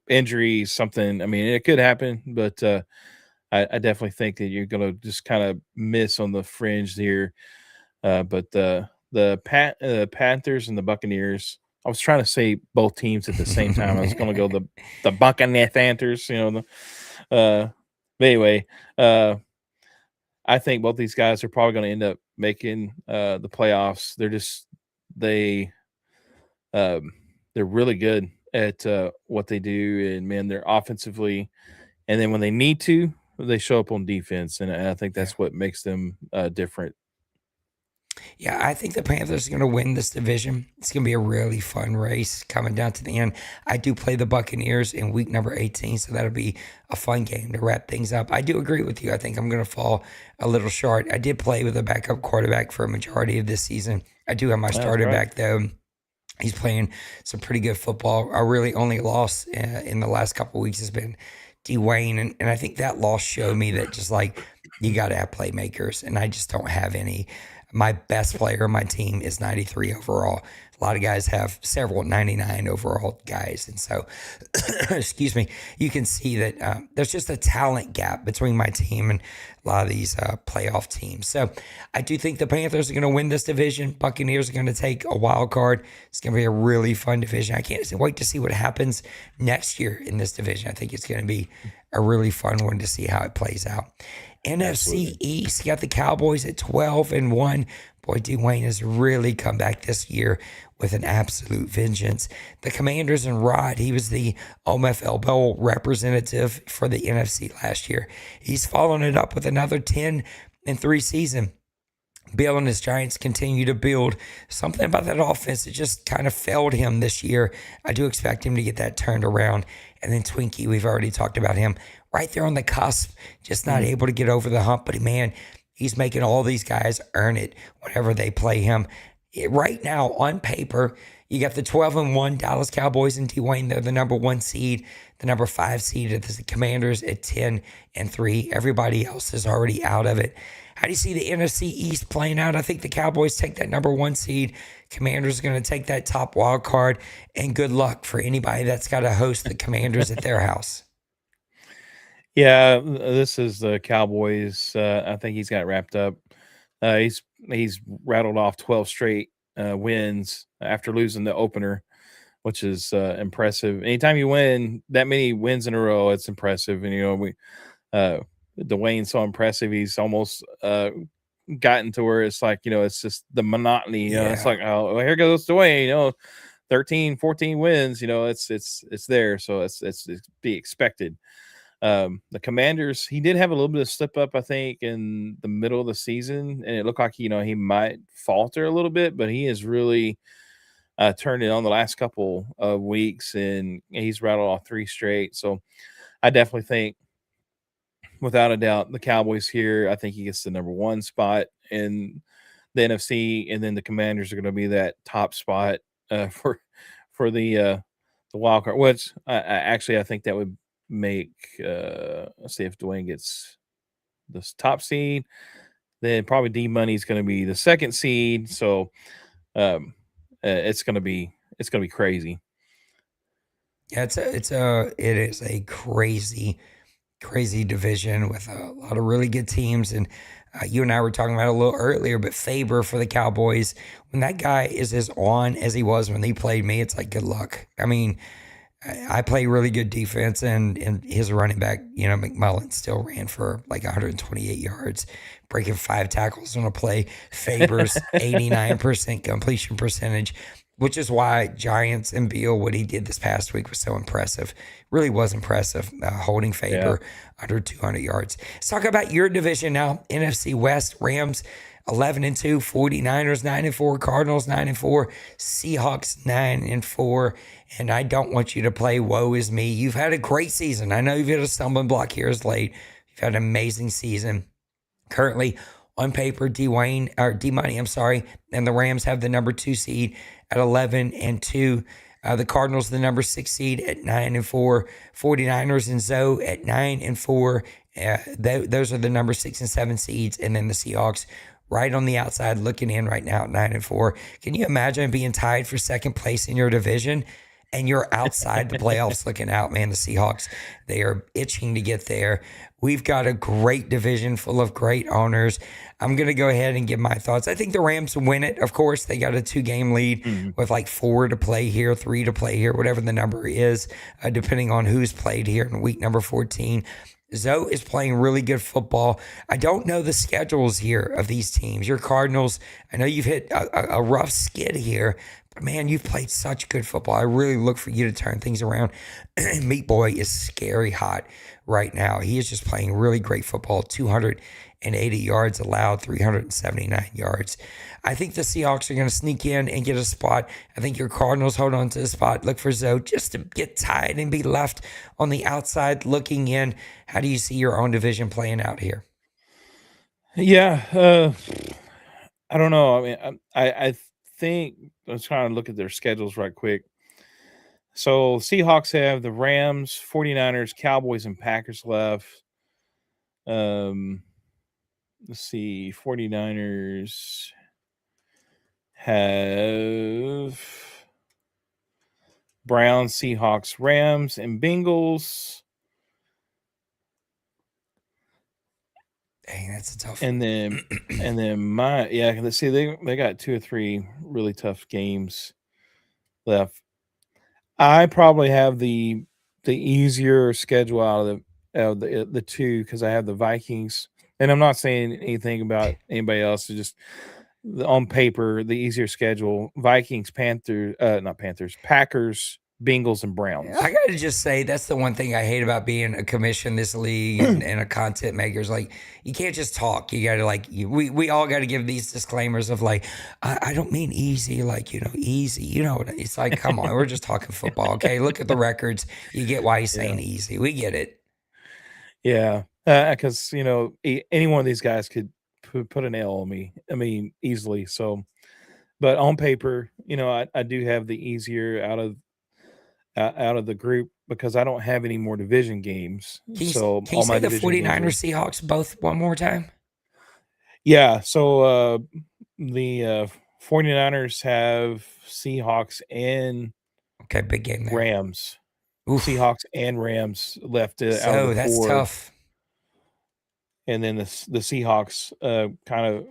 [SPEAKER 3] injury, something. I mean, it could happen, but I definitely think that you're going to just kind of miss on the fringe here. But the Panthers and the Buccaneers, I was trying to say both teams at the same time. I was going to go the Buccaneers Panthers, but anyway, I think both these guys are probably going to end up making the playoffs. They're really good at what they do, and man, they're offensively, and then when they need to, they show up on defense, and I think that's what makes them different.
[SPEAKER 2] Yeah, I think the Panthers are going to win this division. It's going to be a really fun race coming down to the end. I do play the Buccaneers in week number 18, so that'll be a fun game to wrap things up. I do agree with you. I think I'm going to fall a little short. I did play with a backup quarterback for a majority of this season. I do have my starter back, though. He's playing some pretty good football. Our really only loss in the last couple of weeks has been Dwayne, and I think that loss showed me that just you got to have playmakers, and I just don't have any. My best player on my team is 93 overall. A lot of guys have several 99 overall guys. And so, excuse me, you can see that there's just a talent gap between my team and a lot of these playoff teams. So I do think the Panthers are going to win this division. Buccaneers are going to take a wild card. It's going to be a really fun division. I can't wait to see what happens next year in this division. I think it's going to be a really fun one to see how it plays out. NFC East, you got the Cowboys at 12-1. Boy, Dwayne has really come back this year with an absolute vengeance. The Commanders and Rod, he was the OMFL Bowl representative for the NFC last year. He's following it up with another 10-3 season. Bill and his Giants continue to build. Something about that offense that just kind of failed him this year. I do expect him to get that turned around. And then Twinkie, we've already talked about him, right there on the cusp, just not able to get over the hump. But man, he's making all these guys earn it whenever they play him. Right now, on paper, you got the 12-1 Dallas Cowboys and Dwayne. They're the number 1 seed. The number 5 seed is the Commanders at 10-3. Everybody else is already out of it. How do you see the NFC East playing out? I think the Cowboys take that number 1 seed. Commanders are going to take that top wild card. And good luck for anybody that's got to host the Commanders at their house.
[SPEAKER 3] Yeah, this is the Cowboys. I think he's got wrapped up. He's rattled off 12 straight wins after losing the opener, which is impressive. Anytime you win that many wins in a row, it's impressive. And Dwayne's so impressive. He's almost gotten to where it's like, it's just the monotony. It's like, oh, well, here goes Dwayne. 13, 14 wins. It's there, so it's be expected. The Commanders, he did have a little bit of slip up, I think, in the middle of the season, and it looked like he might falter a little bit, but he has really turned it on the last couple of weeks, and he's rattled off 3 straight. So I definitely think, without a doubt, the Cowboys here, I think he gets the number 1 spot in the NFC, and then the Commanders are going to be that top spot for the wild card. Which I think that would make let's see, if Dwayne gets this top seed, then probably D Money is going to be the 2nd seed. So it's going to be crazy.
[SPEAKER 2] Yeah, it is a crazy division with a lot of really good teams. And you and I were talking about it a little earlier, but Faber for the Cowboys, when that guy is as on as he was when he played me, it's like, good luck. I mean, I play really good defense, and his running back, McMullen, still ran for like 128 yards, breaking 5 tackles on a play. Faber's 89% completion percentage, which is why Giants and Beal, what he did this past week was so impressive. Really was impressive, holding Faber under 200 yards. Let's talk about your division now. NFC West, Rams 11-2, 49ers 9-4, Cardinals 9-4, Seahawks 9-4. And I don't want you to play woe is me. You've had a great season. I know you've hit a stumbling block here as late. You've had an amazing season. Currently, on paper, D-Money, and the Rams have the number 2 seed at 11-2. The Cardinals, the number 6 seed at 9-4. 49ers and Zoe at 9-4. Those are the number 6 and 7 seeds. And then the Seahawks right on the outside looking in right now at 9-4. Can you imagine being tied for 2nd place in your division and you're outside the playoffs looking out? Man, the Seahawks, they are itching to get there. We've got a great division full of great owners. I'm going to go ahead and give my thoughts. I think the Rams win it. Of course, they got a 2-game lead with like 4 to play here, 3 to play here, whatever the number is, depending on who's played here in week number 14. Zoe is playing really good football. I don't know the schedules here of these teams. Your Cardinals, I know you've hit a rough skid here, but man, you've played such good football. I really look for you to turn things around. Meat Boy is scary hot right now. He is just playing really great football. 280 yards allowed, 379 yards. I think the Seahawks are going to sneak in and get a spot. I think your Cardinals hold on to the spot. Look for Zoe just to get tied and be left on the outside looking in. How do you see your own division playing out here?
[SPEAKER 3] Yeah, I don't know. I mean, I think I'm trying to look at their schedules right quick. So Seahawks have the Rams, 49ers, Cowboys, and Packers left. Let's see. 49ers have Browns, Seahawks, Rams, and Bengals.
[SPEAKER 2] Dang, that's a tough
[SPEAKER 3] And then let's see, they got 2 or 3 really tough games left. I probably have the easier schedule out of the 2 because I have the Vikings, and I'm not saying anything about anybody else. It's just on paper the easier schedule: Vikings, Packers, Bengals and Browns.
[SPEAKER 2] I got to just say, that's the one thing I hate about being a commission in this league and a content maker is like, you can't just talk. You got to we all got to give these disclaimers of like, I don't mean easy, like, easy. It's like, come on, we're just talking football. Okay. Look at the records. You get why he's saying easy. We get it.
[SPEAKER 3] Yeah. Because, any one of these guys could put an L on me. I mean, easily. So, but on paper, I do have the easier out of the group because I don't have any more division games.
[SPEAKER 2] Can you
[SPEAKER 3] So
[SPEAKER 2] say
[SPEAKER 3] all my
[SPEAKER 2] the
[SPEAKER 3] division games
[SPEAKER 2] 49ers, Seahawks both one more time?
[SPEAKER 3] Yeah. So the 49ers have Seahawks and
[SPEAKER 2] Okay, big game there.
[SPEAKER 3] Rams.
[SPEAKER 2] Oof.
[SPEAKER 3] Seahawks and Rams left out of
[SPEAKER 2] So
[SPEAKER 3] the
[SPEAKER 2] that's
[SPEAKER 3] four.
[SPEAKER 2] tough.
[SPEAKER 3] And then the Seahawks kind of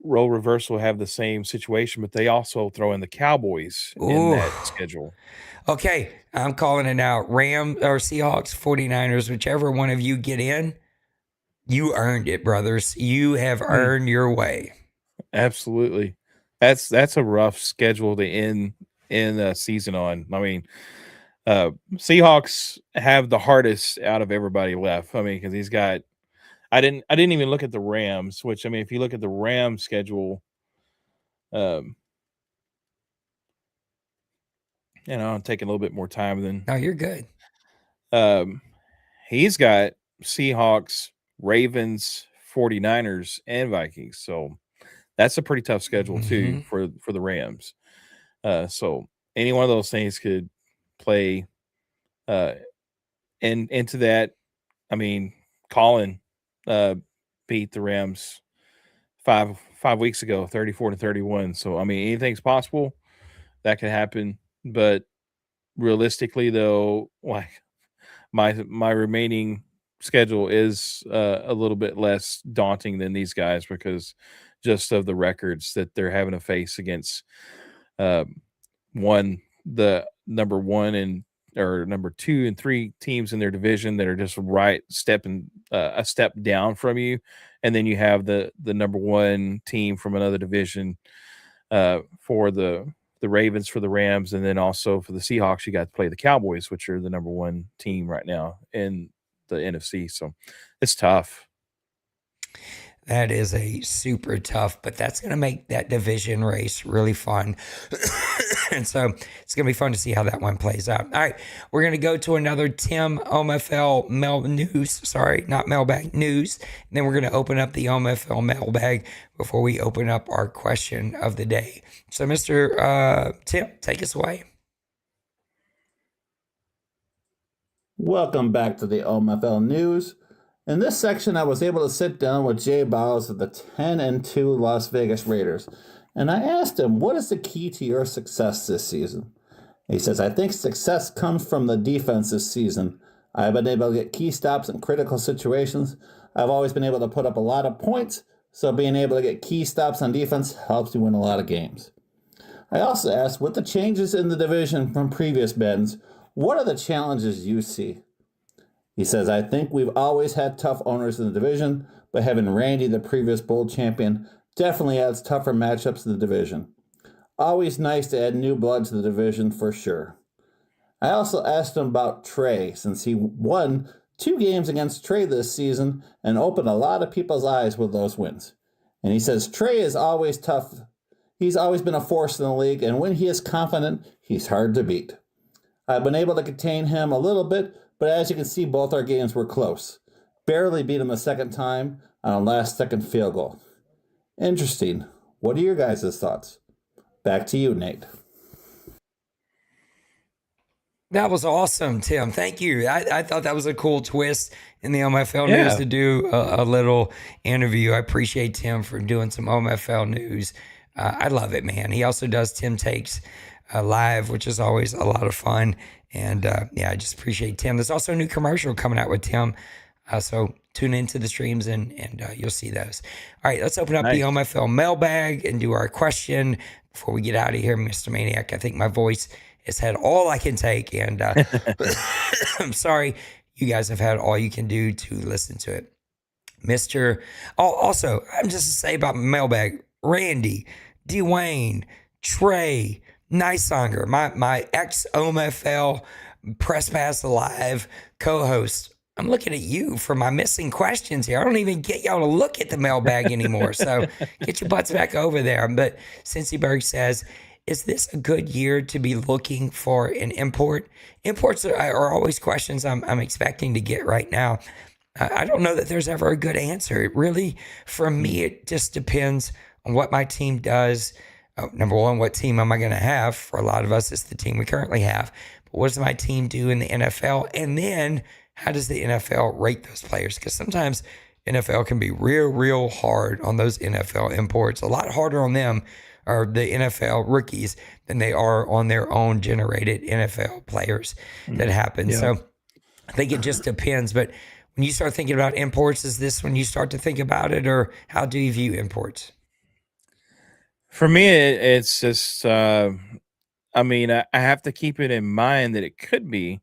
[SPEAKER 3] role reversal have the same situation, but they also throw in the Cowboys in that schedule.
[SPEAKER 2] Okay, I'm calling it out. Rams or Seahawks, 49ers, whichever one of you get in, you earned it, brothers. You have earned your way.
[SPEAKER 3] Absolutely. That's a rough schedule to end a season on. I mean, Seahawks have the hardest out of everybody left. I mean, because he's got I didn't even look at the Rams, which, I mean, if you look at the Rams schedule, I'll take a little bit more time than.
[SPEAKER 2] No, you're good.
[SPEAKER 3] He's got Seahawks, Ravens, 49ers, and Vikings. So that's a pretty tough schedule too for the Rams. So any one of those things could play into that. I mean, Colin beat the Rams five weeks ago, 34-31. So I mean, anything's possible. That could happen, but realistically, though, like my remaining schedule is a little bit less daunting than these guys because just of the records that they're having to face against the number 1 and or number 2 and 3 teams in their division that are just stepping a step down from you, and then you have the number 1 team from another division for the Ravens, for the Rams, and then also for the Seahawks, you got to play the Cowboys, which are the number 1 team right now in the NFC. So it's tough.
[SPEAKER 2] That is a super tough, but that's going to make that division race really fun. And so it's going to be fun to see how that one plays out. All right, we're going to go to another Tim OMFL mailbag news. And then we're going to open up the OMFL mailbag before we open up our question of the day. So Mr. Tim, take us away.
[SPEAKER 4] Welcome back to the OMFL news. In this section, I was able to sit down with Jay Bowles of the 10-2 Las Vegas Raiders, and I asked him, what is the key to your success this season? He says, I think success comes from the defense this season. I've been able to get key stops in critical situations. I've always been able to put up a lot of points, so being able to get key stops on defense helps you win a lot of games. I also asked, with the changes in the division from previous bends, what are the challenges you see? He says, I think we've always had tough owners in the division, but having Randy, the previous bowl champion, definitely adds tougher matchups in the division. Always nice to add new blood to the division for sure. I also asked him about Trey, since he won 2 games against Trey this season and opened a lot of people's eyes with those wins. And he says Trey is always tough. He's always been a force in the league, and when he is confident, he's hard to beat. I've been able to contain him a little bit, but as you can see, both our games were close. Barely beat him a second time on a last-second field goal. Interesting. What are your guys' thoughts? Back to you, Nate.
[SPEAKER 2] That was awesome, Tim. Thank you. I thought that was a cool twist in the OMFL news to do a little interview. I appreciate Tim for doing some OMFL news. I love it, man. He also does Tim Takes live, which is always a lot of fun. And I just appreciate Tim. There's also a new commercial coming out with Tim. So tune into the streams and you'll see those. All right, let's open up the OMFL mailbag and do our question before we get out of here, Mr. Maniac. I think my voice has had all I can take. And I'm sorry, you guys have had all you can do to listen to it. Also, I'm just to say about mailbag, Randy, Dwayne, Trey, Nicesonger, my ex OMFL Press Pass Live co-host. I'm looking at you for my missing questions here. I don't even get y'all to look at the mailbag anymore. So get your butts back over there. But Cincyberg says, is this a good year to be looking for an import? Imports are always questions I'm expecting to get right now. I don't know that there's ever a good answer. It really, for me, it just depends on what my team does. Number one, what team am I going to have? For a lot of us, it's the team we currently have. But what does my team do in the NFL? And then how does the NFL rate those players? Because sometimes NFL can be real hard on those NFL imports. A lot harder on them, or the NFL rookies, than they are on their own generated NFL players that happen.
[SPEAKER 3] Yeah.
[SPEAKER 2] So I think it just depends. But when you start thinking about imports, is this when you start to think about it, or how do you view imports?
[SPEAKER 3] For me, it's just, I have to keep it in mind that it could be.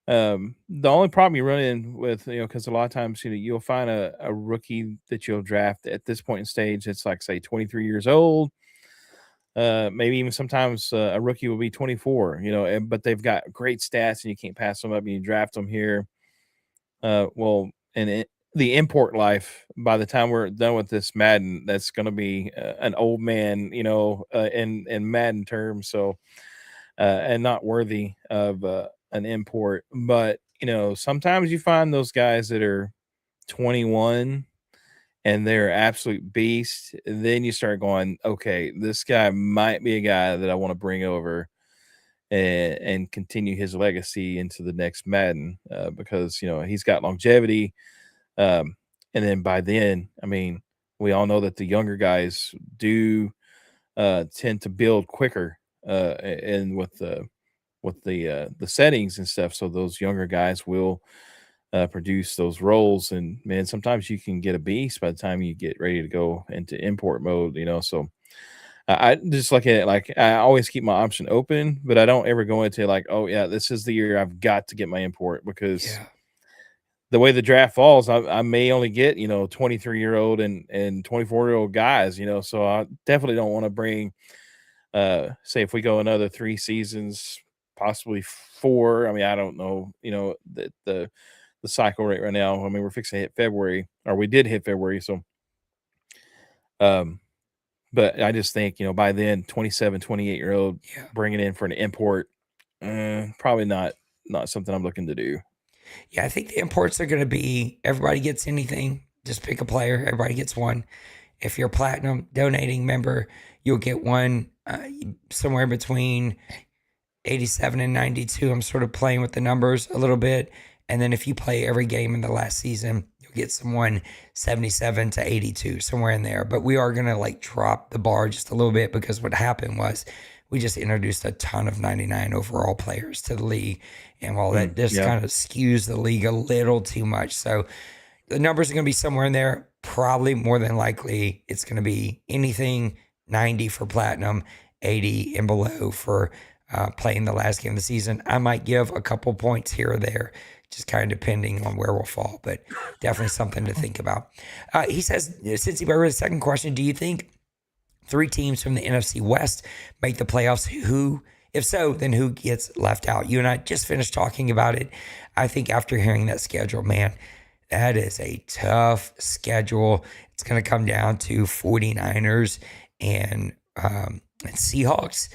[SPEAKER 3] The only problem you run in with, because a lot of times, you'll find a rookie that you'll draft at this point in stage. It's like, say, 23 years old. Maybe even sometimes a rookie will be 24, but they've got great stats and you can't pass them up and you draft them here. The import life, by the time we're done with this Madden, that's going to be an old man, in Madden terms. So, and not worthy of an import. But, sometimes you find those guys that are 21 and they're absolute beasts. And then you start going, okay, this guy might be a guy that I want to bring over and continue his legacy into the next Madden because, he's got longevity. And then by then, we all know that the younger guys do tend to build quicker and with the settings and stuff. So those younger guys will produce those roles. And man, sometimes you can get a beast by the time you get ready to go into import mode, So I just look at it like I always keep my option open, but I don't ever go into like, oh yeah, this is the year I've got to get my import because the way the draft falls, I may only get 23-year-old and 24-year-old guys, So I definitely don't want to bring, say if we go another 3 seasons, possibly 4. I don't know, the cycle rate right now. We're fixing to hit February, or we did hit February, so but I just think by then 27, 28-year-old bringing in for an import, probably not something I'm looking to do.
[SPEAKER 2] Yeah, I think the imports are going to be everybody gets anything. Just pick a player. Everybody gets one. If you're a platinum donating member, you'll get one somewhere between 87 and 92. I'm sort of playing with the numbers a little bit. And then if you play every game in the last season, you'll get someone 77 to 82, somewhere in there. But we are going to drop the bar just a little bit because what happened was we just introduced a ton of 99 overall players to the league. And while that just kind of skews the league a little too much. So the numbers are going to be somewhere in there. Probably more than likely, it's going to be anything 90 for platinum, 80 and below for playing the last game of the season. I might give a couple points here or there, just kind of depending on where we'll fall, but definitely something to think about. He says, since he brought the second question, do you think 3 teams from the NFC West make the playoffs? Who, if so, then who gets left out? You and I just finished talking about it. I think after hearing that schedule, man, that is a tough schedule. It's going to come down to 49ers and Seahawks.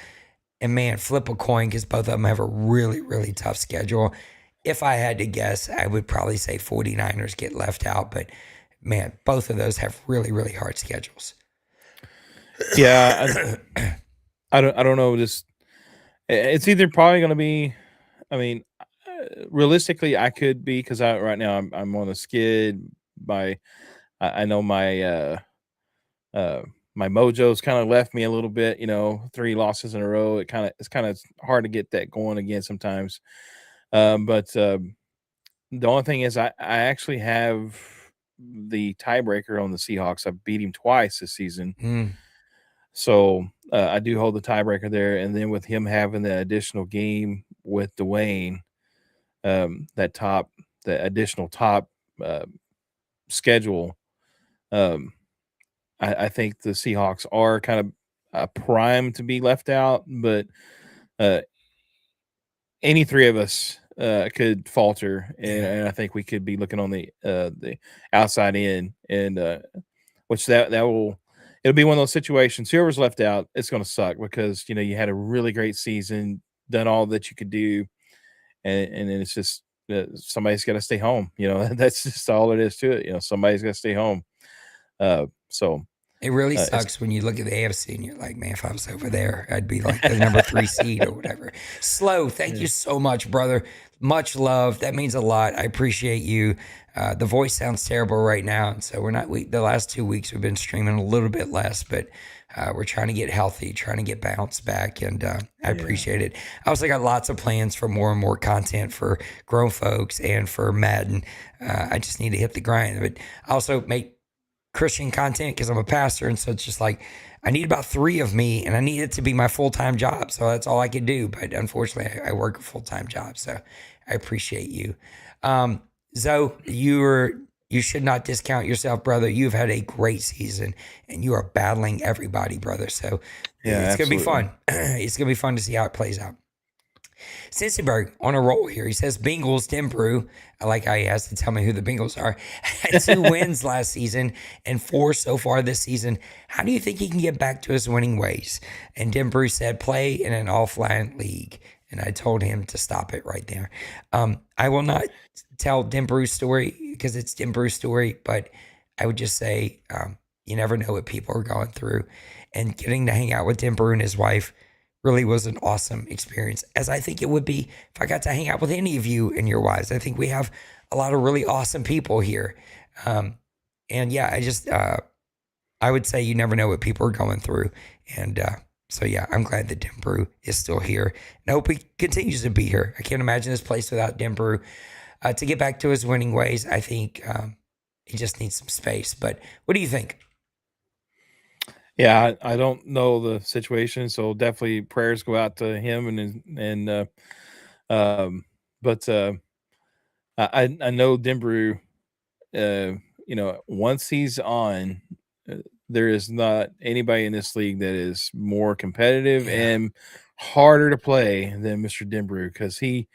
[SPEAKER 2] And man, flip a coin because both of them have a really tough schedule. If I had to guess, I would probably say 49ers get left out. But man, both of those have really hard schedules.
[SPEAKER 3] Yeah, I don't know. Just it's either probably going to be. Realistically, I could be because right now I'm on a skid. I know my my mojo's kind of left me a little bit. 3 losses in a row. It's kind of hard to get that going again sometimes. But the only thing is, I actually have the tiebreaker on the Seahawks. I've beat him twice this season. So I do hold the tiebreaker there. And then with him having the additional game with Dwayne, that additional top schedule, I think the Seahawks are kind of primed to be left out, but uh, any three of us could falter, and I think we could be looking on the outside in, and which that will it'll be one of those situations. Whoever's left out, it's going to suck because you had a really great season, done all that you could do, and then it's just somebody's got to stay home. That's just all it is to it. Somebody's got to stay home. So
[SPEAKER 2] It really
[SPEAKER 3] it's
[SPEAKER 2] sucks when you look at the AFC and you're like, man, if I was over there, I'd be like the number 3 seed or whatever. Slow, thank you so much, brother. Much love. That means a lot. I appreciate you. The voice sounds terrible right now, and so the last 2 weeks we've been streaming a little bit less, but we're trying to get healthy, trying to get bounced back, and I appreciate it. I also got lots of plans for more and more content for grown folks and for Madden. I just need to hit the grind, but I also make Christian content because I'm a pastor, and so it's just like I need about 3 of me, and I need it to be my full-time job, so that's all I can do. But unfortunately, I work a full-time job, so I appreciate you. Zoe, you should not discount yourself, brother. You've had a great season, and you are battling everybody, brother. So it's gonna be fun. It's gonna be fun to see how it plays out. Cincyberg on a roll here. He says Bengals, Tim Brew. I like how he has to tell me who the Bengals are. Had 2 wins last season and 4 so far this season. How do you think he can get back to his winning ways? And Tim Brew said, play in an offline league. And I told him to stop it right there. I will not tell Tim Brew's story because it's Tim Brew's story, but I would just say you never know what people are going through. And getting to hang out with Tim Brew and his wife really was an awesome experience, as I think it would be if I got to hang out with any of you and your wives. I think we have a lot of really awesome people here. And yeah, I would say you never know what people are going through. And so yeah, I'm glad that Tim Brew is still here, and I hope he continues to be here. I can't imagine this place without Tim Brew. To get back to his winning ways, I think he just needs some space. But what do you think?
[SPEAKER 3] Yeah, I don't know the situation, so definitely prayers go out to him but I know Denbrew, once he's on, there is not anybody in this league that is more competitive and harder to play than Mr. Denbrew, because he's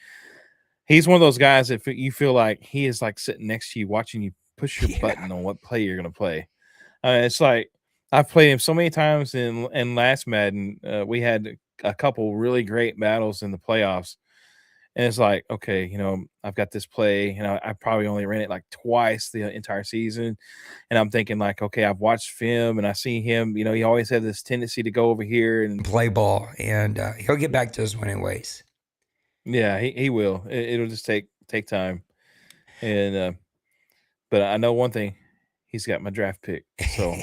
[SPEAKER 3] one of those guys that you feel like he is like sitting next to you watching you push your button on what play you're going to play. It's like I've played him so many times in last Madden. We had a couple really great battles in the playoffs, and it's like, okay, I've got this play, and I probably only ran it like twice the entire season, and I'm thinking like, okay, I've watched film and I see him. He always had this tendency to go over here and
[SPEAKER 2] play ball, and he'll get back to his winning ways.
[SPEAKER 3] Yeah, he will. It'll just take time, and but I know one thing: he's got my draft pick. So.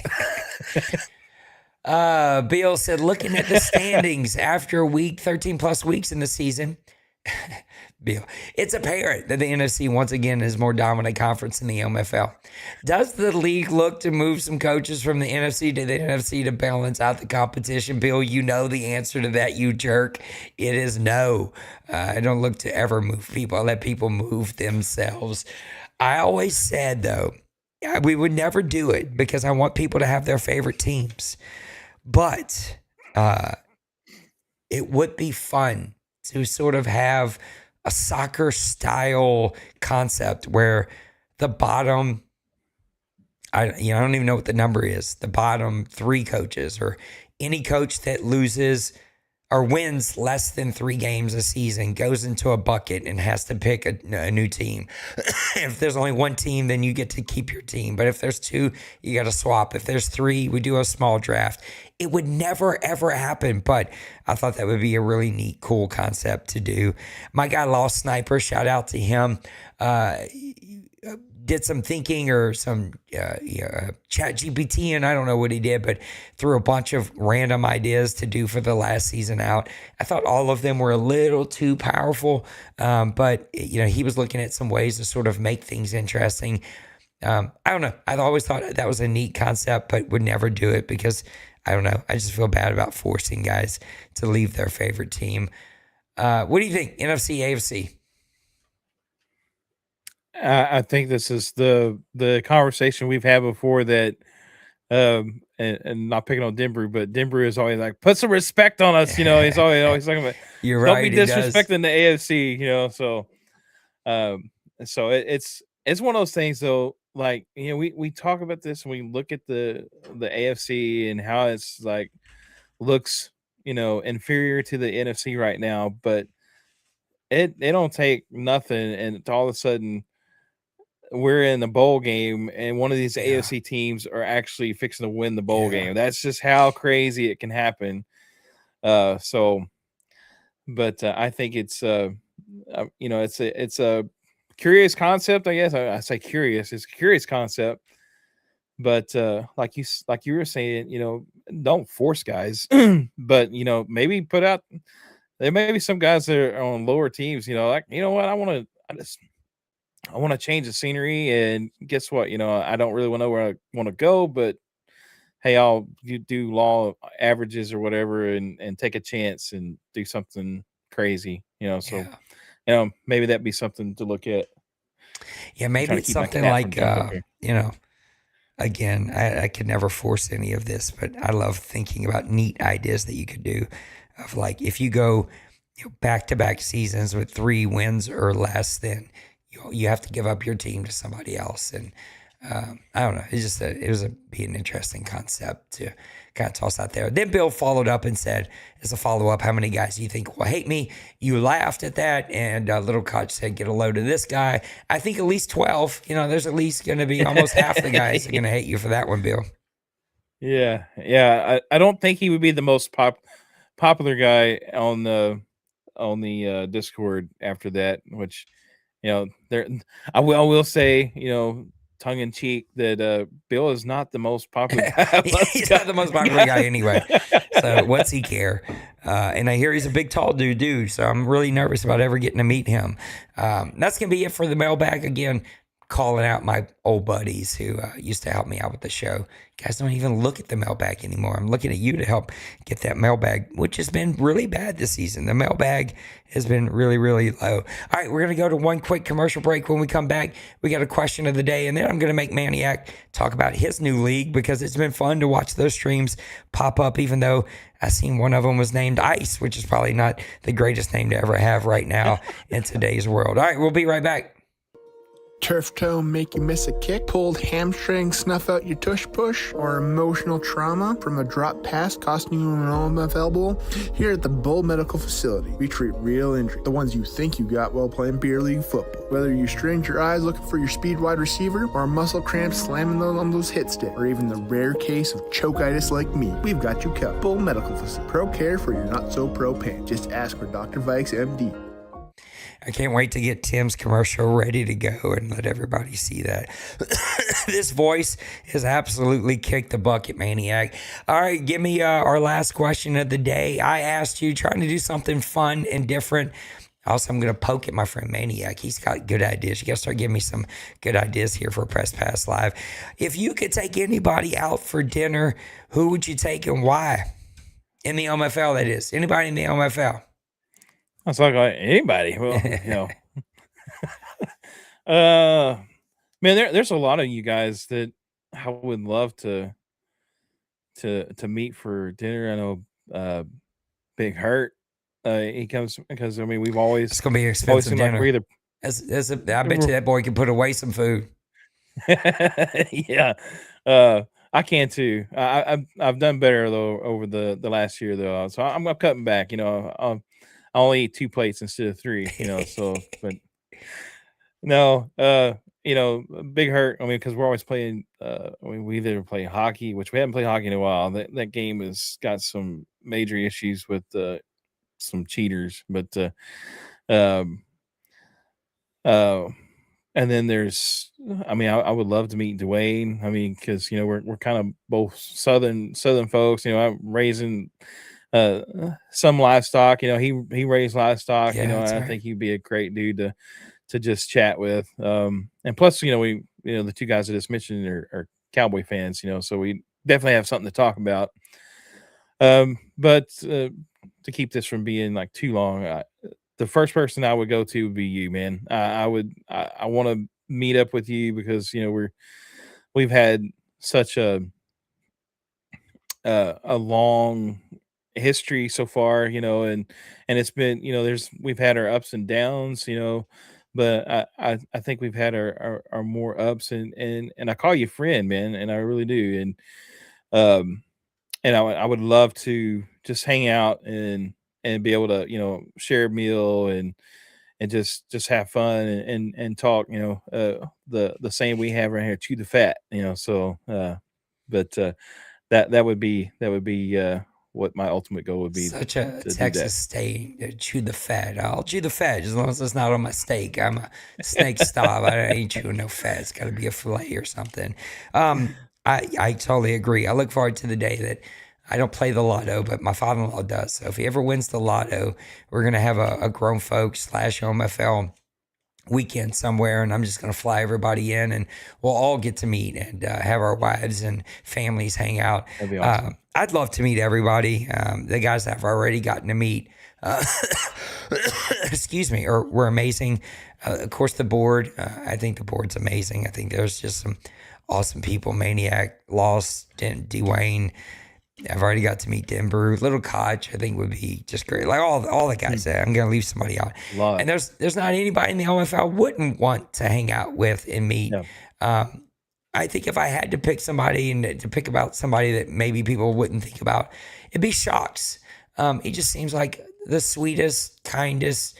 [SPEAKER 2] Bill said, looking at the standings after 13 plus weeks in the season, Bill, it's apparent that the NFC once again is more dominant conference in the OMFL. Does the league look to move some coaches from the NFC to the NFC to balance out the competition? Bill, you know the answer to that, you jerk. It is no. I don't look to ever move people. I let people move themselves. I always said, though, we would never do it because I want people to have their favorite teams. But it would be fun to sort of have a soccer style concept where the bottom, I don't even know what the number is, the bottom 3 coaches or any coach that loses or wins less than 3 games a season goes into a bucket and has to pick a new team. If there's only 1 team, then you get to keep your team. But if there's 2, you got to swap. If there's 3, we do a small draft. It would never, ever happen. But I thought that would be a really neat, cool concept to do. My guy, Lost Sniper, shout out to him. Did some thinking or some chat GPT, and I don't know what he did, but threw a bunch of random ideas to do for the last season out. I thought all of them were a little too powerful, but he was looking at some ways to sort of make things interesting. I don't know. I always thought that was a neat concept, but would never do it because I don't know. I just feel bad about forcing guys to leave their favorite team. What do you think? NFC, AFC?
[SPEAKER 3] I think this is the conversation we've had before, that and not picking on Denver, but Denver is always like, put some respect on us. He's always talking about,
[SPEAKER 2] You're
[SPEAKER 3] don't
[SPEAKER 2] right.
[SPEAKER 3] be
[SPEAKER 2] He does.
[SPEAKER 3] disrespecting the AFC. So it's one of those things though. Like we talk about this and we look at the AFC and how it's like looks inferior to the NFC right now, but it don't take nothing, and all of a sudden we're in the bowl game and one of these
[SPEAKER 2] Yeah.
[SPEAKER 3] AFC teams are actually fixing to win the bowl
[SPEAKER 2] Yeah.
[SPEAKER 3] game. That's just how crazy it can happen. But I think it's it's a curious concept, I guess. I say curious, it's a curious concept, but like you were saying, don't force guys, but maybe put out, there may be some guys that are on lower teams, like, what, I want to change the scenery, and guess what? I don't really want to know where I want to go, but hey, you do law averages or whatever, and take a chance and do something crazy. So maybe that'd be something to look at.
[SPEAKER 2] Yeah, maybe
[SPEAKER 3] trying to
[SPEAKER 2] it's
[SPEAKER 3] keep my
[SPEAKER 2] something
[SPEAKER 3] cat
[SPEAKER 2] like
[SPEAKER 3] from jumping up here.
[SPEAKER 2] Again, I could never force any of this, but I love thinking about neat ideas that you could do. Of like, if you go back-to-back seasons with 3 wins or less, then you have to give up your team to somebody else. And I don't know. It's just be an interesting concept to kind of toss out there. Then Bill followed up and said, as a follow-up, how many guys do you think will hate me? You laughed at that. And Little Koch said, get a load of this guy. I think at least 12. There's at least going to be almost half the guys are going to hate you for that one, Bill.
[SPEAKER 3] Yeah. I don't think he would be the most popular guy on the Discord after that, which there I will say, tongue in cheek, that Bill is not the most popular guy.
[SPEAKER 2] He's not the most popular guy anyway. So what's he care? And I hear he's a big, tall dude. So I'm really nervous about ever getting to meet him. That's going to be it for the mailbag. Again, calling out my old buddies who used to help me out with the show. Guys don't even look at the mailbag anymore. I'm looking at you to help get that mailbag, which has been really bad this season. The mailbag has been really, really low. All right, we're going to go to one quick commercial break. When we come back, we got a question of the day, and then I'm going to make Maniac talk about his new league, because it's been fun to watch those streams pop up, even though I seen one of them was named Ice, which is probably not the greatest name to ever have right now in today's world. All right, we'll be right back.
[SPEAKER 5] Turf toe make you miss a kick, pulled hamstring snuff out your tush push, or emotional trauma from a drop pass costing you an OMFL bowl? Here at the Bull Medical Facility, we treat real injuries, the ones you think you got while playing beer league football. Whether you strained your eyes looking for your speed wide receiver, or a muscle cramp slamming on those hit sticks, or even the rare case of chokitis like me, we've got you covered. Bull Medical Facility, pro care for your not so pro pain. Just ask for Dr. Vikes MD.
[SPEAKER 2] I can't wait to get Tim's commercial ready to go and let everybody see that. This voice has absolutely kicked the bucket, Maniac. All right, give me our last question of the day. I asked you, trying to do something fun and different. Also, I'm going to poke at my friend Maniac. He's got good ideas. You got to start giving me some good ideas here for Press Pass Live. If you could take anybody out for dinner, who would you take and why? In the OMFL, that is. Anybody in the OMFL?
[SPEAKER 3] That's like anybody. Well, man, there's a lot of you guys that I would love to meet for dinner. I know Big Hurt. He comes because we've always,
[SPEAKER 2] it's gonna be an
[SPEAKER 3] always
[SPEAKER 2] expensive
[SPEAKER 3] seemed like
[SPEAKER 2] dinner.
[SPEAKER 3] we're either.
[SPEAKER 2] I bet you that boy can put away some food.
[SPEAKER 3] Yeah, I can too. I've done better though over the last year though, so I'm cutting back. I only eat 2 plates instead of 3. So but no, Big Hurt. Because we're always playing. We either play hockey, which we haven't played hockey in a while. That game has got some major issues with some cheaters, but and then there's, I would love to meet Dwayne. Because we're kind of both southern folks. I'm raising some livestock. He raised livestock.
[SPEAKER 2] Yeah, that's
[SPEAKER 3] I
[SPEAKER 2] right.
[SPEAKER 3] think he'd be a great dude to just chat with. And plus, we the 2 guys I just mentioned are Cowboy fans. So we definitely have something to talk about. But to keep this from being like too long, the first person I would go to would be you, man. I want to meet up with you because we've had such a a long history so far, and it's been, we've had our ups and downs, but I think we've had our more ups, and I call you friend, man, and I really do, um and I would love to just hang out and be able to, share a meal and just have fun and talk, the same we have right here, chew the fat, so but that would be what my ultimate goal would be,
[SPEAKER 2] Such a
[SPEAKER 3] to do that.
[SPEAKER 2] Texas state. Chew the fat. I'll chew the fat as long as it's not on my steak. I'm a snake style. I ain't chewing no fat. It's got to be a fillet or something. I totally agree. I look forward to the day that I don't play the lotto, but my father-in-law does. So if he ever wins the lotto, we're gonna have a grown folks / OMFL weekend somewhere, and I'm just going to fly everybody in, and we'll all get to meet and have our wives and families hang out.
[SPEAKER 3] That'd be awesome.
[SPEAKER 2] I'd love to meet everybody. The guys that I've already gotten to meet, excuse me, were amazing. Of course, the board, I think the board's amazing. I think there's just some awesome people. Maniac, Lost, Dwayne. I've already got to meet Denver. Little Koch, I think, would be just great. Like all the guys there. I'm going to leave somebody out. And there's not anybody in the OMFL I wouldn't want to hang out with and meet.
[SPEAKER 3] No.
[SPEAKER 2] I think if I had to pick somebody and to pick about somebody that maybe people wouldn't think about, it'd be Shocks. He just seems like the sweetest, kindest,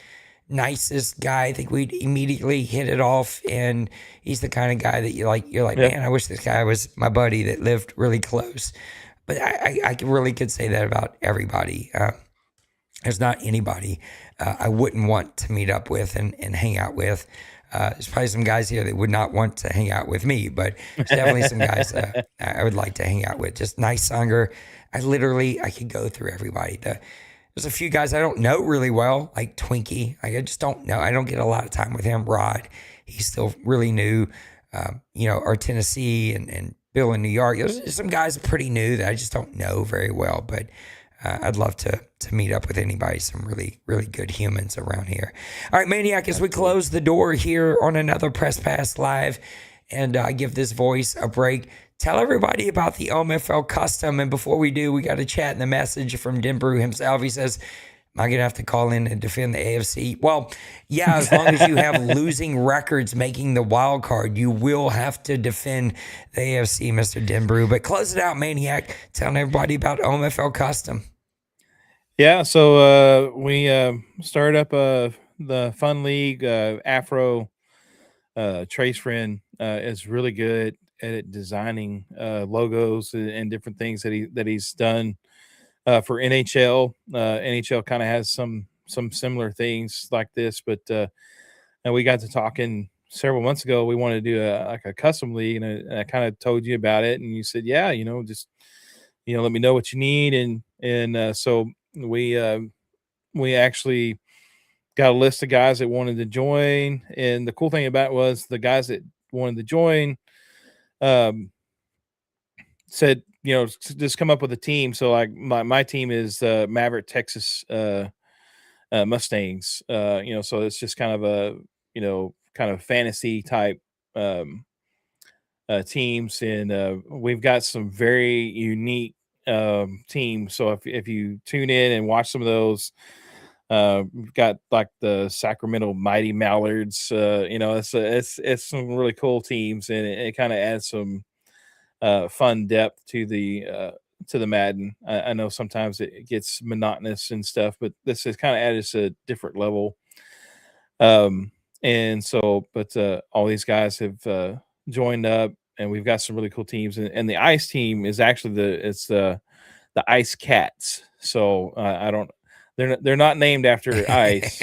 [SPEAKER 2] nicest guy. I think we'd immediately hit it off, and he's the kind of guy that you're like, man, I wish this guy was my buddy that lived really close. But I really could say that about everybody. There's not anybody I wouldn't want to meet up with and hang out with. There's probably some guys here that would not want to hang out with me, but there's definitely some guys I would like to hang out with. Just nice Sanger. I could go through everybody. There's a few guys I don't know really well, like Twinkie. I just don't know. I don't get a lot of time with him. Rod, he's still really new. Our Tennessee and Bill in New York. There's some guys pretty new that I just don't know very well, but I'd love to meet up with anybody, some really, really good humans around here. All right, Maniac, as we close the door here on another Press Pass Live, and I give this voice a break, tell everybody about the OMFL Custom. And before we do, we got a chat in the message from Denbrew himself. He says, am I going to have to call in and defend the AFC? Well, yeah, as long as you have losing records making the wild card, you will have to defend the AFC, Mr. Denbrew. But close it out, Maniac, telling everybody about OMFL Custom.
[SPEAKER 3] Yeah, so we started up the Fun League. Afro Trace Friend is really good at designing logos and different things that he's done. For NHL, NHL kind of has some similar things like this, but and we got to talking several months ago. We wanted to do a custom league, and I kind of told you about it, and you said, yeah, just let me know what you need, and so we actually got a list of guys that wanted to join, and the cool thing about it was the guys that wanted to join said, just come up with a team. So like my team is Maverick Texas Mustangs. So it's just kind of a fantasy type teams, and we've got some very unique teams. So if you tune in and watch some of those, we've got like the Sacramento Mighty Mallards. It's some really cool teams, and it kind of adds some fun depth to the Madden. I know sometimes it gets monotonous and stuff, but this has kind of added us a different level. And so, but all these guys have joined up, and we've got some really cool teams. And the Ice team is actually the Ice Cats. So they're not named after ice,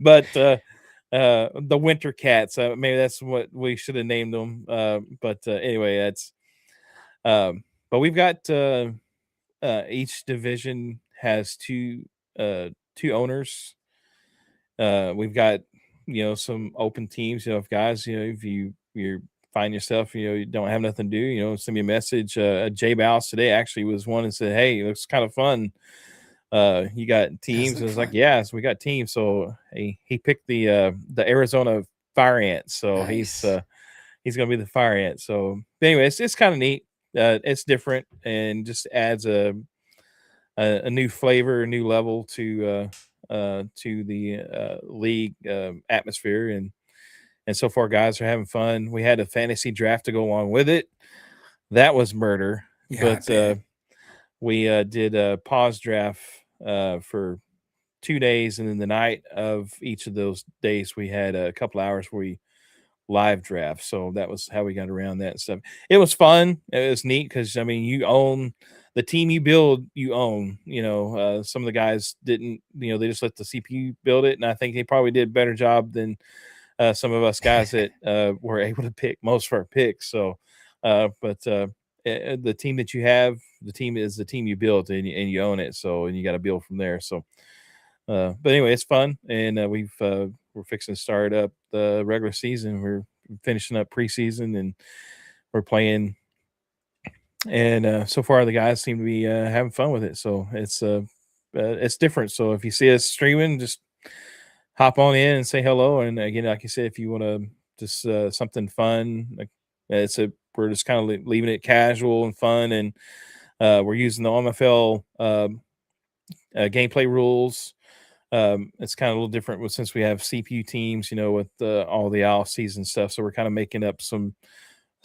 [SPEAKER 3] but the Winter Cats. Maybe that's what we should have named them. But anyway, that's. But we've got each division has two owners. We've got some open teams. If guys, if you find yourself you don't have nothing to do, send me a message. Jay Bouse today actually was one and said, hey, it looks kind of fun. You got teams? And it's like, yeah, so we got teams. So he picked the Arizona Fire Ants. So nice. He's gonna be the Fire Ant. So anyway, it's kind of neat. it's different and just adds a new flavor, a new level to the league atmosphere. And so far, guys are having fun. We had a fantasy draft to go along with it. That was murder.
[SPEAKER 2] Yeah,
[SPEAKER 3] But we did a pause draft for 2 days, and then the night of each of those days, we had a couple hours where we live draft. So that was how we got around that and stuff. It was fun. It was neat because, I mean, you own the team you build, you own. Some of the guys didn't, they just let the CPU build it, and I think they probably did a better job than some of us guys that were able to pick most of our picks. So, but the team that you have, the team is the team you built, and you own it. So, and you got to build from there. So, but anyway, it's fun, and we're fixing to start up the regular season. We're finishing up preseason, and we're playing. And so far, the guys seem to be having fun with it. So it's different. So if you see us streaming, just hop on in and say hello. And again, like you said, if you want to just something fun, like we're just kind of leaving it casual and fun, and we're using the OMFL gameplay rules. It's kind of a little different since we have CPU teams, with all the off season stuff. So we're kind of making up some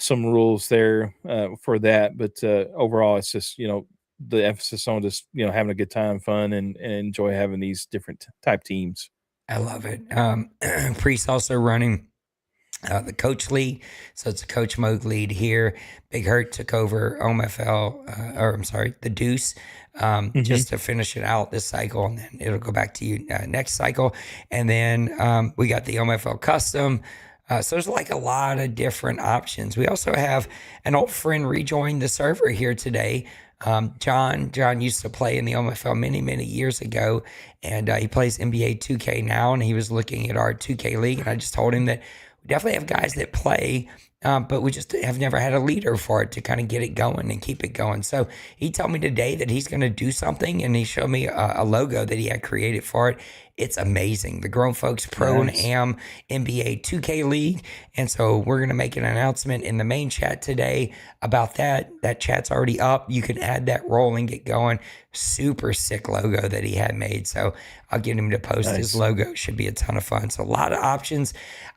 [SPEAKER 3] rules there for that. But overall, it's just, the emphasis on just, having a good time, fun, and enjoy having these different type teams.
[SPEAKER 2] I love it. Priest also running the coach league. So it's a coach mode lead here. Big Hurt took over OMFL, the Deuce, just to finish it out this cycle. And then it'll go back to you next cycle. And then we got the OMFL Custom. So there's like a lot of different options. We also have an old friend rejoin the server here today. John used to play in the OMFL many years ago, and he plays NBA 2K now, and he was looking at our 2K league, and I just told him that we definitely have guys that play, but we just have never had a leader for it to kind of get it going and keep it going. So he told me today that he's going to do something, and he showed me a logo that he had created for it. It's amazing. The Grown Folks Pro and Am NBA 2K League. And so we're going to make an announcement in the main chat today about that. That chat's already up. You can add that role and get going. Super sick logo that he had made. So I'll get him to post his logo. Should be a ton of fun. So a lot of options.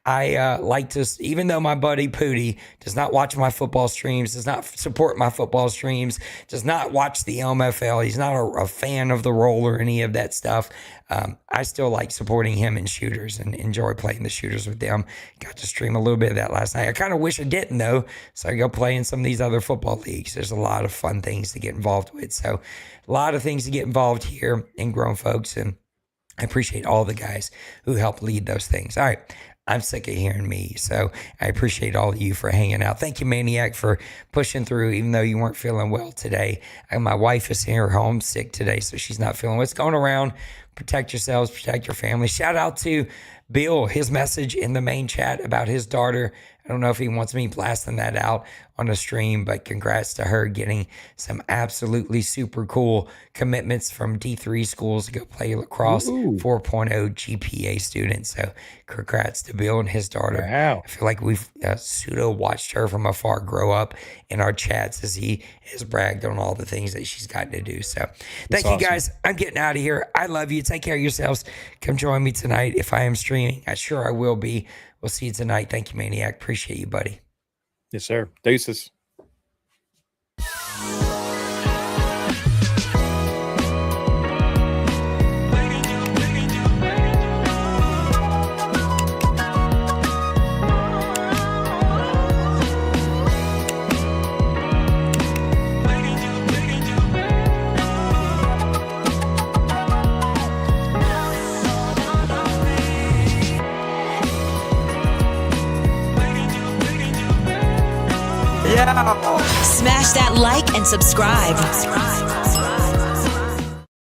[SPEAKER 2] I like to, even though my buddy Pooty does not watch my football streams, does not support my football streams, does not watch the OMFL, he's not a fan of the role or any of that stuff. I still like supporting him in shooters and enjoy playing the shooters with them. Got to stream a little bit of that last night. I kind of wish I didn't, though, so I go play in some of these other football leagues. There's a lot of fun things to get involved with. So a lot of things to get involved here in Grown Folks, and I appreciate all the guys who help lead those things. All right. I'm sick of hearing me, so I appreciate all of you for hanging out. Thank you, Maniac, for pushing through, even though you weren't feeling well today. And my wife is here home sick today, so she's not feeling well. It's going around. Protect yourselves, protect your family. Shout out to Bill, his message in the main chat about his daughter. I don't know if he wants me blasting that out on a stream, but congrats to her getting some absolutely super cool commitments from D3 schools to go play lacrosse. 4.0 GPA students. So congrats to Bill and his daughter.
[SPEAKER 3] Wow.
[SPEAKER 2] I feel like we've pseudo watched her from afar grow up in our chats as he has bragged on all the things that she's gotten to do. So thank you guys. I'm getting out of here. I love you. Take care of yourselves. Come join me tonight if I am streaming. I'm sure I will be. We'll see you tonight. Thank you, Maniac. Appreciate you, buddy.
[SPEAKER 3] Yes, sir. Deuces.
[SPEAKER 1] Smash that like and subscribe.